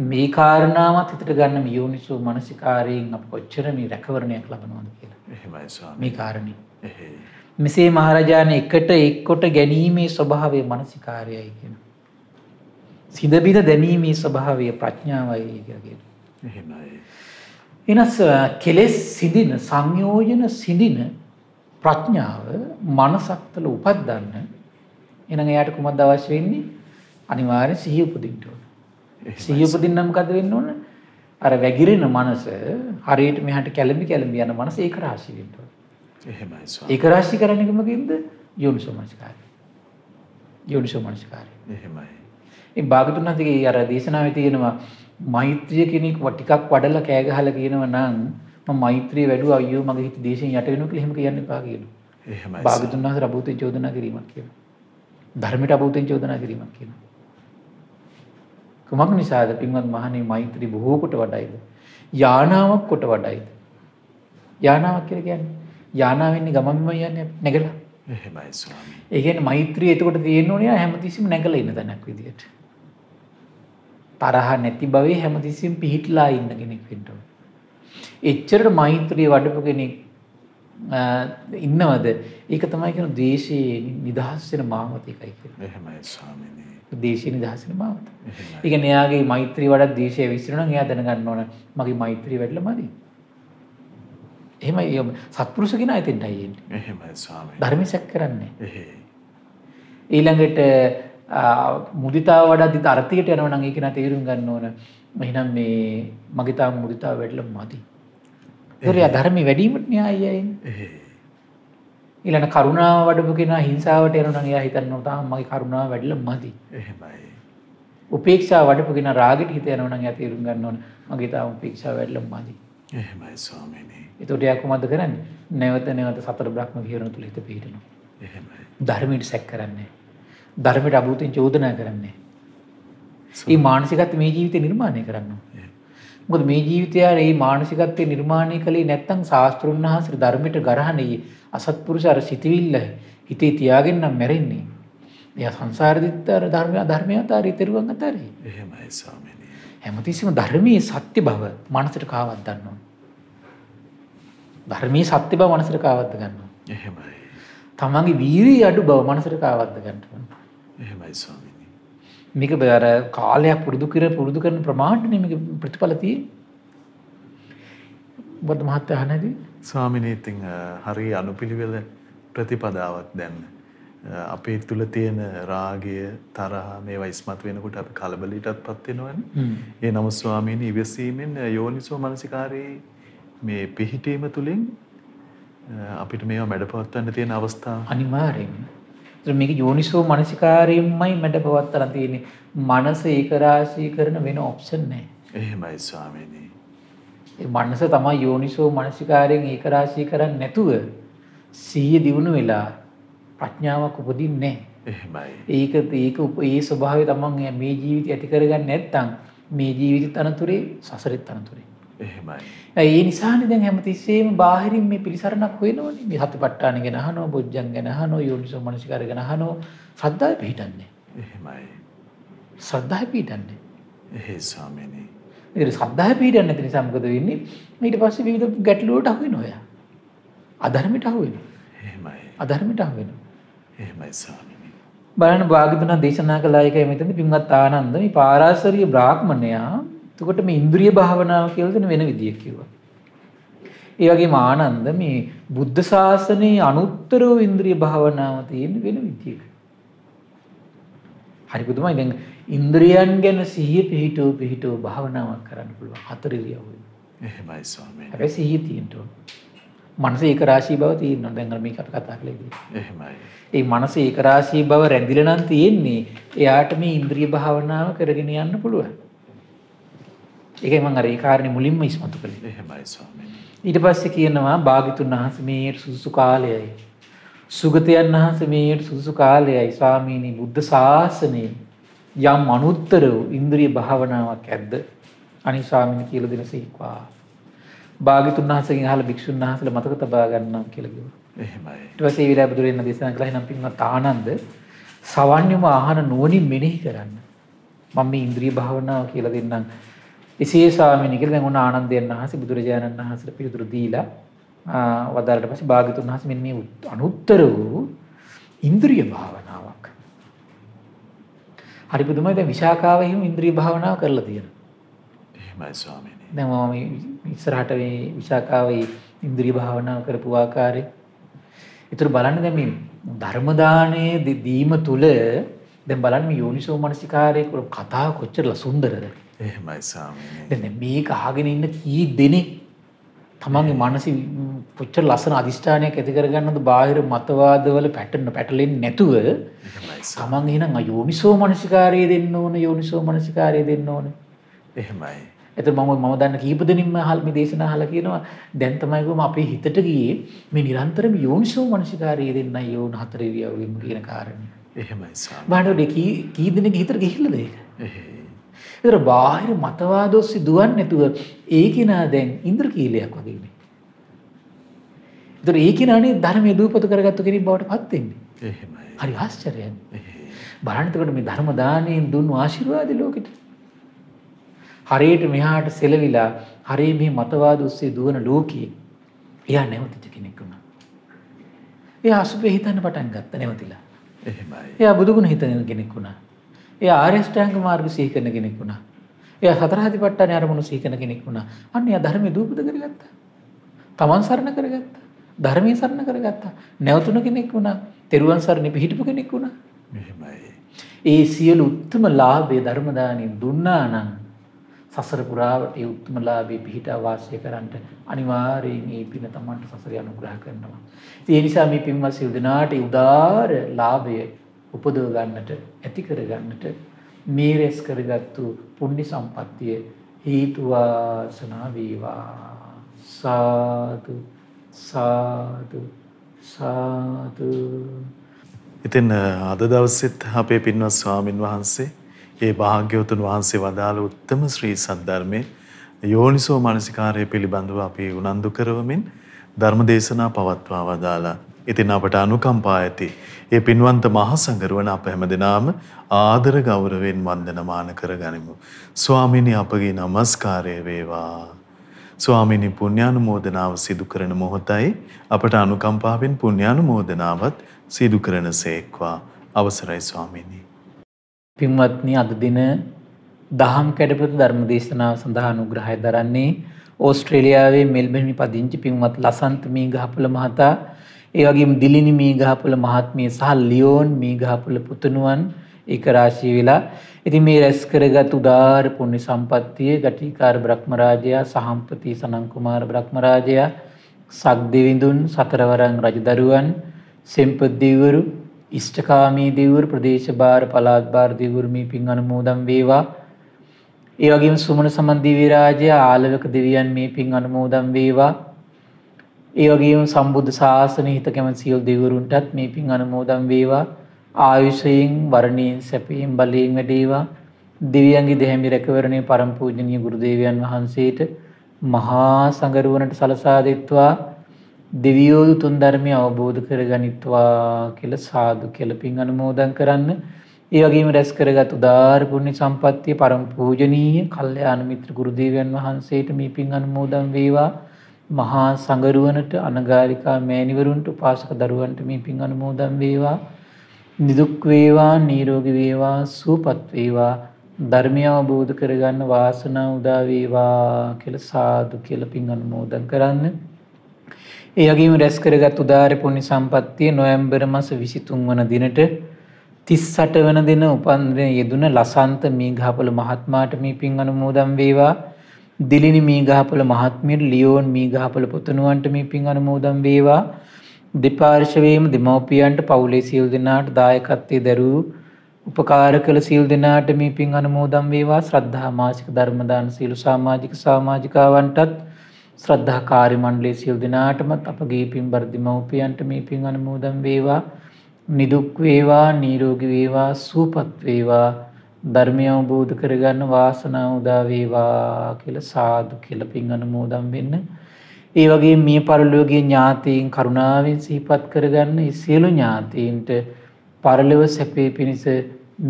මේ කාරණාවත් හිතට ගන්න මේ යෝනිසෝ මනසිකාරයෙන් අප කොච්චර මේ රැකවරණයක් ලබනවද කියලා. එහෙමයි ස්වාමී. මේ කාරණේ. එහෙයි. මෙසේ මහරජාණන් එකට එක්කොට ගැනීමේ ස්වභාවය මනසිකාරයයි කියනවා. සිඳ බිඳ දැමීමේ ස්වභාවය ප්‍රඥාවයි කියලා කියනවා. එහෙමයි. එනස් කෙලෙස් සිඳින සංයෝජන සිඳින ප්‍රඥාව මනසක් තුළ උපද්දන්න එහෙනම් එයාට කුමක්ද අවශ්‍ය වෙන්නේ? අනිවාර්යෙන් සිහිය උපදින්න ඕන. සිහිය උපදින්න මොකද වෙන්න ඕන? අර වැగిරෙන මනස හරියට මෙහාට කැළඹි යන මනස ඒක රාශී වෙන්න ඕන. එහෙමයි ස්වාමී. ඒක රාශී කරන්නේ කොහොමද? යෝනිසෝ මනසිකාරය. යෝනිසෝ මනසිකාරය. එහෙමයි. ඒ භාගතුන් වහන්සේගේ අර දේශනාවේ තියෙනවා මෛත්‍රිය කෙනෙක් ටිකක් වඩලා කෑ ගහලා කියනවා නම් මම මෛත්‍රිය වැඩුවා අයියෝ මගේ හිත දේශයෙන් යට වෙනවා කියලා එහෙම කියන්න එපා කියනවා. එහෙමයි. භාගතුන් වහන්සේ අභූතෙන් චෝදනා කිරීමක් කියනවා. ධර්මයට අභූතෙන් චෝදනා කිරීමක් කියනවා. කුමක් නිසාද පින්වත් මහණේ මෛත්‍රී බොහෝ කොට වඩයිද? යානාවක් කොට වඩයිද? යානාවක් කියලා කියන්නේ යානාවෙන්නේ ගමන්ම යන්නේ නැගලා. එහෙමයි ස්වාමී. ඒ කියන්නේ මෛත්‍රිය එතකොට තියෙන්න ඕනේ හැමතිස්සෙම නැගලා ඉන්න තැනක් විදියට. තරහ නැති භවයේ හැමතිස්සෙම පිහිටලා ඉන්න කෙනෙක් වෙන්න ඕනේ. එච්චරට මෛත්‍රිය වඩපු කෙනෙක් ඉන්නවද? ඒක තමයි කියන ද්වේෂයේ නිදහස් වෙන මාවත එකයි කියන්නේ. එහෙමයි ස්වාමීනි. ද්වේෂයේ නිදහස් වෙන මාවත. ඒ කියන්නේ එයාගේ මෛත්‍රිය වඩා ද්වේෂය විසිරෙනවා නම් එයා දැනගන්න ඕන මගේ මෛත්‍රිය වැඩිලා මදි. එහෙමයි සත්පුරුෂ කෙනා එතෙන්ටයි එන්නේ. එහෙමයි ස්වාමීනි. ධර්මයක් සැක කරන්නේ. එහෙයි. ඊළඟට මුදිතාව වඩා දිත අර්ථයට යනවා නම් ඒක නා තේරුම් ගන්න ඕන. එහෙනම් මේ මගේ තාම මුදිතාව වැඩිලා මදි. ඒතර යා ධර්මයේ වැඩිවීමට න්‍යායයි එන්නේ. එහෙයි. ඊළඟ කරුණාව වඩපු කෙනා හිංසාවට යනවා නම් එයා හිතනවා තාම මගේ කරුණාව වැඩිලා මදි. එහෙමයි. උපේක්ෂාව වඩපු කෙනා රාගෙට හිත යනවා නම් එයා තේරුම් ගන්න ඕන මගේ තාම උපේක්ෂාව වැඩිලා මදි. එහෙමයි ස්වාමීනි. ඒතකොට එයා කොහොමද කරන්නේ? නැවත නැවත සතර බ්‍රහ්ම විහරණ තුල හිත පිහිටනවා. එහෙමයි. ධර්මයට සැක කරන්නේ. ධර්මයට අභූතෙන් චෝදනා කරන්නේ. මේ මානසිකත්වය මේ ජීවිතේ නිර්මාණය කරන්න ඕනේ. මොකද මේ ජීවිතය මේ මානසිකත්වය නිර්මාණය කළේ නැත්නම් ශාස්ත්‍රුන් වහන්සේ ධර්මයට ගරහනේ අසත්පුරුෂ අර සිතවිල්ල හිතේ තියාගෙන නම් මැරෙන්නේ. එයා සංසාරෙදිත් අර ධර්මය අතාරී තෙරුවන් අතාරී. එහෙමයි ස්වාමීනි. හැමතිස්සෙම ධර්මයේ සත්‍ය බව මනසට කාවත් ගන්න ඕනේ. ධර්මයේ සත්‍ය බව මනසට කාවත් ගන්න ඕනේ. එහෙමයි. තමන්ගේ වීරිය අඩු බව මනසට කාවත් ගන්න ඕනේ. එහෙමයි ස්වාමීනි. මේක අර කාලයක් පුරුදු කරන ප්‍රමාණයනේ මේක ප්‍රතිඵල තියෙන්නේ. ඔබට මහත්ය අහන්නේදී ස්වාමීනි ඉතින් හරි අනුපිළිවෙල ප්‍රතිපදාවක් දැන් අපේ තුල තියෙන රාගය තරහ මේවා ඉස්මතු වෙනකොට අපි කලබලයටත්පත් වෙනවනේ. ඒ නමුත් ස්වාමීනි ඉවසීමෙන් යෝනිසෝ මනසිකාරයේ මේ පිහිටීම තුලින් අපිට මේවා මැඩපවත්වන්න තියෙන අවස්ථා අනිවාර්යයෙන්ම. මේක යෝනිසෝ මනසිකාරයෙන්මයි මැඩපවත්තලා තියෙන්නේ. මනස ඒකරාශී කරන වෙන ඔප්ෂන් නැහැ. එහෙමයි ස්වාමීනි. ඒ මනස තමයි යෝනිසෝ මනසිකාරයෙන් ඒකරාශී කරන්නේ නැතුව සිහිය දියුණු වෙලා ප්‍රඥාවක් උපදින්නේ නැහැ. එහෙමයි. ඒක ඒ ස්වභාවය තමයි මේ ජීවිතය ඇති කරගන්නේ නැත්නම් මේ ජීවිතත් අනතුරේ සසරෙත් අනතුරේ. එහෙමයි. ඒ නිසානේ දැන් හැමතිස්සෙම බාහිරින් මේ පිළිසරණක් හොයනවනේ. මේ සතිපට්ඨාන ගැන අහනවා, බොජ්ජං ගැන අහනවා, යෝනිසෝ මනසිකාරය ගැන අහනවා. ශ්‍රද්ධාවේ පිහිටන්නේ. එහෙමයි. ශ්‍රද්ධාවේ පිහිටන්නේ. එහෙයි ස්වාමීනි. ඒක ශ්‍රද්ධාවේ පිහිටන්නේ නැති නිසා මොකද වෙන්නේ? ඊට පස්සේ විවිධ ගැටලු වලට අහු වෙනවා එයා. අධර්මයට අහු වෙනවා. එහෙමයි. අධර්මයට අහු වෙනවා. එහෙමයි ස්වාමීනි. බලන්න භාග්‍යවතුන් දේශනා කළා එකයි මෙතනදී පින්වත් ආනන්ද මේ පාරාසරිය බ්‍රාහ්මණයා එතකොට මේ ඉන්ද්‍රිය භාවනාව කියලා දෙන වෙන විදියක් කිව්වා. ඒ වගේම ආනන්ද මේ බුද්ධ ශාසනයේ අනුත්තර වූ ඉන්ද්‍රිය භාවනාව තියෙන වෙන විදියක. හරි පුදුමයි දැන් ඉන්ද්‍රියන් ගැන සිහිය පිහිටව භාවනාවක් කරන්න පුළුවන් හතර ඉරියව්වෙන්. එහෙමයි ස්වාමීනි. හැබැයි සිහිය තියෙන්න ඕන. මනස ඒක රාශී බව තියෙනවා. දැන් අර මේක අපි කතා කළේදී. එහෙමයි. ඒ මනස ඒක රාශී බව රැඳිලා නම් තියෙන්නේ එයාට මේ ඉන්ද්‍රිය භාවනාව කරගෙන යන්න පුළුවන්. ඒකයි මම අර ඒ කාරණේ මුලින්ම ඉස්මතු කළේ. එහෙමයි ස්වාමීනි. ඊට පස්සේ කියනවා භාග්‍යතුන් වහන්සේ මේ සුසුසු කාලයයි. සුගතයන් වහන්සේ මේ සුසුසු කාලයයි ස්වාමීනි බුද්ධ ශාසනයේ යම් අනුත්තර වූ ඉන්ද්‍රිය භාවනාවක් ඇද්ද? අනිත් ස්වාමීනි කියලා දෙන සීක්වා. භාග්‍යතුන් වහන්සේගෙන් අහලා භික්ෂුන් වහන්සේලා මතක තබා ගන්නම් කියලා කිව්වා. එහෙමයි. ඊට පස්සේ ඒ විලාප දුරෙන් දේශනා කළා එහෙනම් පින්වත් ආනන්ද සවන්‍යම ආහන නුවණින් මෙනෙහි කරන්න. මම මේ ඉන්ද්‍රිය භාවනාව කියලා දෙන්නම්. එසේ ස්වාමීනි කියලා දැන් උන ආනන්දයන් වහන්සේ බුදුරජාණන් වහන්සේට පිළිතුරු දීලා වදාළට පස්සේ භාග්‍යතුන් වහන්සේ මෙන්න මේ අනුත්තර වූ ඉන්ද්‍රිය භාවනාවක්. හරි පුදුමයි දැන් විශාකාව එහෙම ඉන්ද්‍රිය භාවනාව කරලා තියෙනවා. එහෙමයි ස්වාමීනි. දැන් මම ඉස්සරහට මේ විශාකාවේ ඉන්ද්‍රිය භාවනාව කරපු ආකාරය. ඒතර බලන්න දැන් මේ ධර්ම දාණය දීම තුල දැන් බලන්න මේ යෝනිසෝ මනසිකාරයේ කතාව කොච්චර සුන්දරද. එහෙමයි ස්වාමීනි. දැන් මේක අහගෙන ඉන්න කී දෙනෙක් තමන්ගේ මනස කොච්චර ලස්සන අදිෂ්ඨානයක් ඇති කරගන්නවද බාහිර මතවාදවල පැටලෙන්නේ නැතුව තමන් එහෙනම් යෝනිසෝ මනසිකාරය දෙන්න ඕන යෝනිසෝ මනසිකාරය දෙන්න ඕන. එහෙමයි. එතකොට මම දන්න කීප දෙනින්ම මේ දේශනා අහලා කියනවා දැන් තමයි කොහොම අපේ හිතට ගියේ මේ නිරන්තරම යෝනිසෝ මනසිකාරය දෙන්නයි යෝන හතර ඉරියව්වෙම කියන කාරණේ. එහෙමයි ස්වාමී. බාහිර කී දෙනෙක් හිතට ගිහිල්ලාද ඒක? ඒතර බාහිර මතවාද ඔස්සේ දුවන්නේ නැතුව ඒ කෙනා දැන් ඉන්ද්‍රකීලයක් වගේ ඉන්නේ. ඒතර ඒ කෙනානේ ධර්මයේ දූපත කරගත්තු කෙනෙක් බවට පත් වෙන්නේ. එහෙමයි. හරි ආශ්චර්යයි. බලන්න එතකොට මේ ධර්ම දාණයෙන් දුන්නු ආශිර්වාද ලෝකෙට. හරියට මෙහාට සෙලවිලා හරිය මේ මතවාද ඔස්සේ දුවන ලෝකයේ එයා නැවතිච්ච කෙනෙක් වුණා. එයා අසුබේ හිතන්න පටන් ගත්තා නැවතිලා. එහෙමයි. එයා බුදුගුණ හිතන කෙනෙක් වුණා. එයා ආර්ය අෂ්ටාංග මාර්ග සිහි කරන කෙනෙක් වුණා. එයා සතර සතිපට්ඨාන අරමුණු සිහි කරන කෙනෙක් වුණා. අන්න එයා ධර්මයේ දූපද කරගත්තා. තමන් සරණ කරගත්තා. ධර්මයේ සරණ කරගත්තා. නැවතුණු කෙනෙක් වුණා. තෙරුවන් සරණේ පිහිටපු කෙනෙක් වුණා. එහෙමයි. ඒ සියලු උත්තම ලාභය ධර්ම දාණයෙන් දුන්නා නම් සසර පුරාවට ඒ උත්තම ලාභේ පිහිටා වාසය කරන්නට අනිවාර්යයෙන් මේ පින තමන්ට සසරේ අනුග්‍රහ කරනවා. ඒ නිසා මේ පින්වත් සියලු දෙනාට උදාර ලාභය උපදව ගන්නට ඇති කර ගන්නට මේ රැස් කරගත්තු පුණ්‍ය සම්පත්තිය හේතු වාසනා වේවා. සාදු සාදු සාදු. ඉතින් අද දවසෙත් අපේ පින්වත් ස්වාමින් වහන්සේ ඒ භාග්‍යවතුන් වහන්සේ වදාළ උත්තම ශ්‍රී සද්ධර්මයේ යෝනිසෝ මනසිකාරය පිළිබඳව අපි උනන්දු කරවමින් ධර්ම දේශනා පවත්වා වදාලා. ඉතින් අපට අනුකම්පා ඇති ඒ පින්වන්ත මහා සංඝරුවන අප හැමදෙනාම ආදර ගෞරවයෙන් වන්දනමාන කරගනිමු. ස්වාමීනි අපගේ নমස්කාරය වේවා. ස්වාමීනි පුණ්‍යානුමෝදනාව සිදු කරන මොහොතයි අපට අනුකම්පාවෙන් පුණ්‍යානුමෝදනාවත් සිදු කරන සේක්වා. අවසරයි ස්වාමීනි. පින්වත්නි අද දින දහම් කැඩපත ධර්ම දේශනාව සඳහා අනුග්‍රහය දරන්නේ ඕස්ට්‍රේලියාවේ මෙල්බර්න් පදිංචි පින්වත් ලසන්ත මීගහපොළ මහතා, ඒ වගේම දිලිනි මීගහපොළ මහත්මිය සහ ලියෝන් මීගහපොළ පුතුණුවන් ඒක රාශී වෙලා ඉතින් මේ රැස් කරගත් උදාාර පුණ්‍ය සම්පත්තිය ගටිකාර බ්‍රහ්මරාජයා, සහම්පති සනන් කුමාර බ්‍රහ්මරාජයා, සක්දෙවිඳුන්, සතරවරන් රජදරුවන්, සෙම්පත් දෙවිවරු, ඉෂ්ඨකාමී දෙවිවරු, ප්‍රදේශ භාර පළාත් භාර දෙවිවරු මේ පින් අනුමෝදන් වේවා. ඒ වගේම සුමන සමන් දිව්‍ය රාජයා, ආලවක දෙවියන් මේ පින් අනුමෝදන් වේවා. ඒ වගේම සම්බුද්ධ ශාසනය හිත කැමති සියලු දෙවිවරුන්ටත් මේ පින් අනුමෝදන් වේවා. ආයුෂයෙන්, වර්ණයෙන්, සැපයෙන්, බලයෙන් වැඩේවා. දිව්‍යංගී දෙහැමි රැකවරණේ පරම පූජනීය ගුරු දේවයන් වහන්සේට මහා සංඝරුවනට සලසා දෙත්වා දෙවියෝ තුන් ධර්මය අවබෝධ කරගනිත්වා කියලා සාදු කියලා පින් අනුමෝදන් කරන්න. ඒ වගේම රැස් කරගත් උදාාර පුණ්‍ය සම්පත්තිය පරම පූජනීය කල්යාණ මිත්‍ර ගුරු දේවයන් වහන්සේට මේ පින් අනුමෝදන් වේවා. මහා සංඝරුවනට, අනගාരികා මෑණිවරුන්ට, උපාසක දරුවන්ට මේ පින් අනුමෝදන් වේවා. නිදුක් වේවා, නිරෝගී වේවා, සුවපත් වේවා, ධර්මය අවබෝධ කරගන්න වාසනාව උදා වේවා කියලා සාදු කියලා පින් අනුමෝදන් කරන්න. ඒ වගේම රැස් කරගත් උදාාර පුණ්‍ය සම්පත්තිය නොවැම්බර් මාස 23 වන දිනට 38 වන දින උපන්දින යෙදුන ලසන්ත මීගහපොළ මහත්මයාට මේ පින් අනුමෝදන් වේවා. දිලිනි මීගහපොළ මහත්මියට, ලියෝන් මීගහපොළ පුතුණුවන්ට මේ පින් අනුමෝදන් වේවා. දෙපාර්ශවයේම දෙමව්පියන්ට, පවුලේ සියලු දෙනාට දායකත්වයේ දරූ උපකාර කළ සියලු දෙනාට මේ පින් අනුමෝදන් වේවා. ශ්‍රද්ධා මාසික ධර්ම දාන සියලු සමාජික සමාජිකාවන්ටත්, ශ්‍රද්ධා කාර්ය මණ්ඩලයේ සියලු දෙනාටම අපගේ පින්බර දෙමව්පියන්ට මේ පින් අනුමෝදන් වේවා. නිදුක් වේවා, නිරෝගී වේවා, සුවපත් වේවා, ධර්මය අවබෝධ කරගන්න වාසනාව උදා වේවා කියලා සාදු කියලා පින් අනුමෝදන් වෙන්න. ඒ වගේම මිය පරලෝකීය ඥාතීන් කරුණාවෙන් සිහිපත් කරගන්න ඒ සියලු ඥාතීන්ට පරලොව සැපේ පිණිස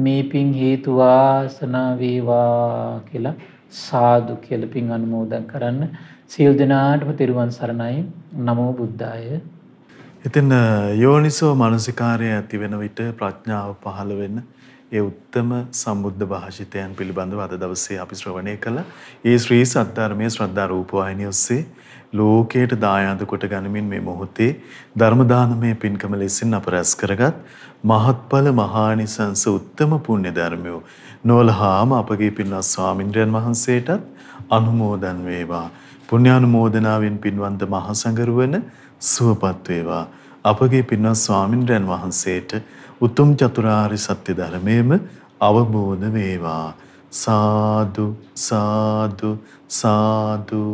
මේ පින් හේතු වාසනා වේවා කියලා සාදු කියලා පින් අනුමෝදන් කරන්න. සියලු දෙනාටම තෙරුවන් සරණයි. නමෝ බුද්ධාය. ඉතින් යෝනිසෝ මනසිකාරය ඇති වෙන විට ප්‍රඥාව පහළ වෙන ඒ උත්තම සම්බුද්ධ භාෂිතයන් පිළිබඳව අද දවසේ අපි ශ්‍රවණය කළ ඒ ශ්‍රී සද්ධර්මයේ ශ්‍රද්ධා රූපවාහිනිය ඔස්සේ ලෝකයට දායාද කොට ගනිමින් මේ මොහොතේ ධර්ම දානමය පින්කම ලෙසින් අප රැස් කරගත් මහත්ඵල මහානිසංස උත්තම පුණ්‍ය ධර්මය නොලහාම අපගේ පින්වත් ස්වාමින්ද්‍රයන් වහන්සේටත් අනුමෝදන් වේවා. පුණ්‍යානුමෝදනාවෙන් පින්වන්ත මහා සංඝරුවන සුවපත් වේවා. අපගේ පින්වත් ස්වාමින්ද්‍රයන් වහන්සේට උතුම් චතුරාර්ය සත්‍ය ධර්මයේම අවබෝධ වේවා. සාදු සාදු සාදු.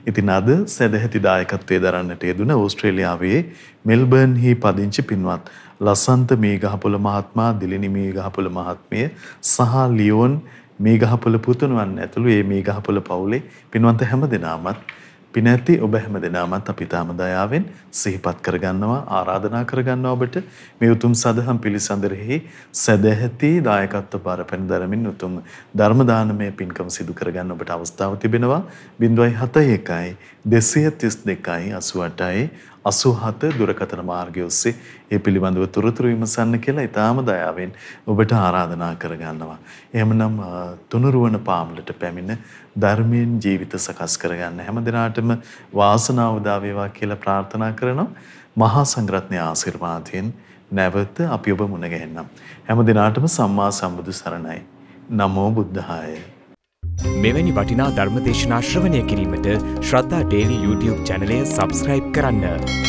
ඉතින් අද සදැහැති දායකත්වයේ දරන්නට යෙදුන ඕස්ට්‍රේලියාවේ මෙල්බර්න්හි පදිංචි පින්වත් ලසන්ත මේගහපොළ මහත්මයා, දිලිනි මේගහපොළ මහත්මිය සහ ලියෝන් මේගහපොළ පුතුණුවන් ඇතුළු මේ මේගහපොළ පවුලේ පින්වන්ත හැම දෙනාමත් පින ඇති ඔබ හැම දෙනාමත් අපි තාම දයාවෙන් සිහිපත් කරගන්නවා, ආරාධනා කරගන්නවා ඔබට මේ උතුම් සදහම් පිළිසඳරෙහි සදැහැති දායකත්ව බාර පැනදරමින් උතුම් ධර්ම දානමය පින්කම සිදු කරගන්න ඔබට අවස්ථාව තිබෙනවා. 071 232 88 87 දුරකථන මාර්ගය ඔස්සේ ඒ පිළිබඳව තොරතුරු විමසන්න කියලා ඊටාම දයාවෙන් ඔබට ආරාධනා කරගන්නවා. එහෙමනම් තුනුරුවන පාමුලට පැමිණ ධර්මයෙන් ජීවිත සකස් කරගන්න හැම දිනාටම වාසනාව උදා වේවා කියලා ප්‍රාර්ථනා කරනවා. මහා සංඝරත්නයේ ආශිර්වාදයෙන් නැවත අපි ඔබ මුණ ගැහෙන්නම්. හැම දිනාටම සම්මා සම්බුදු සරණයි. නමෝ බුද්ධාය. මෙවැනි වටිනා ධර්ම දේශනා ශ්‍රවණය කිරීමට ශ්‍රද්ධා ඩේලි YouTube චැනලය සබස්ක්‍රයිබ් කරන්න.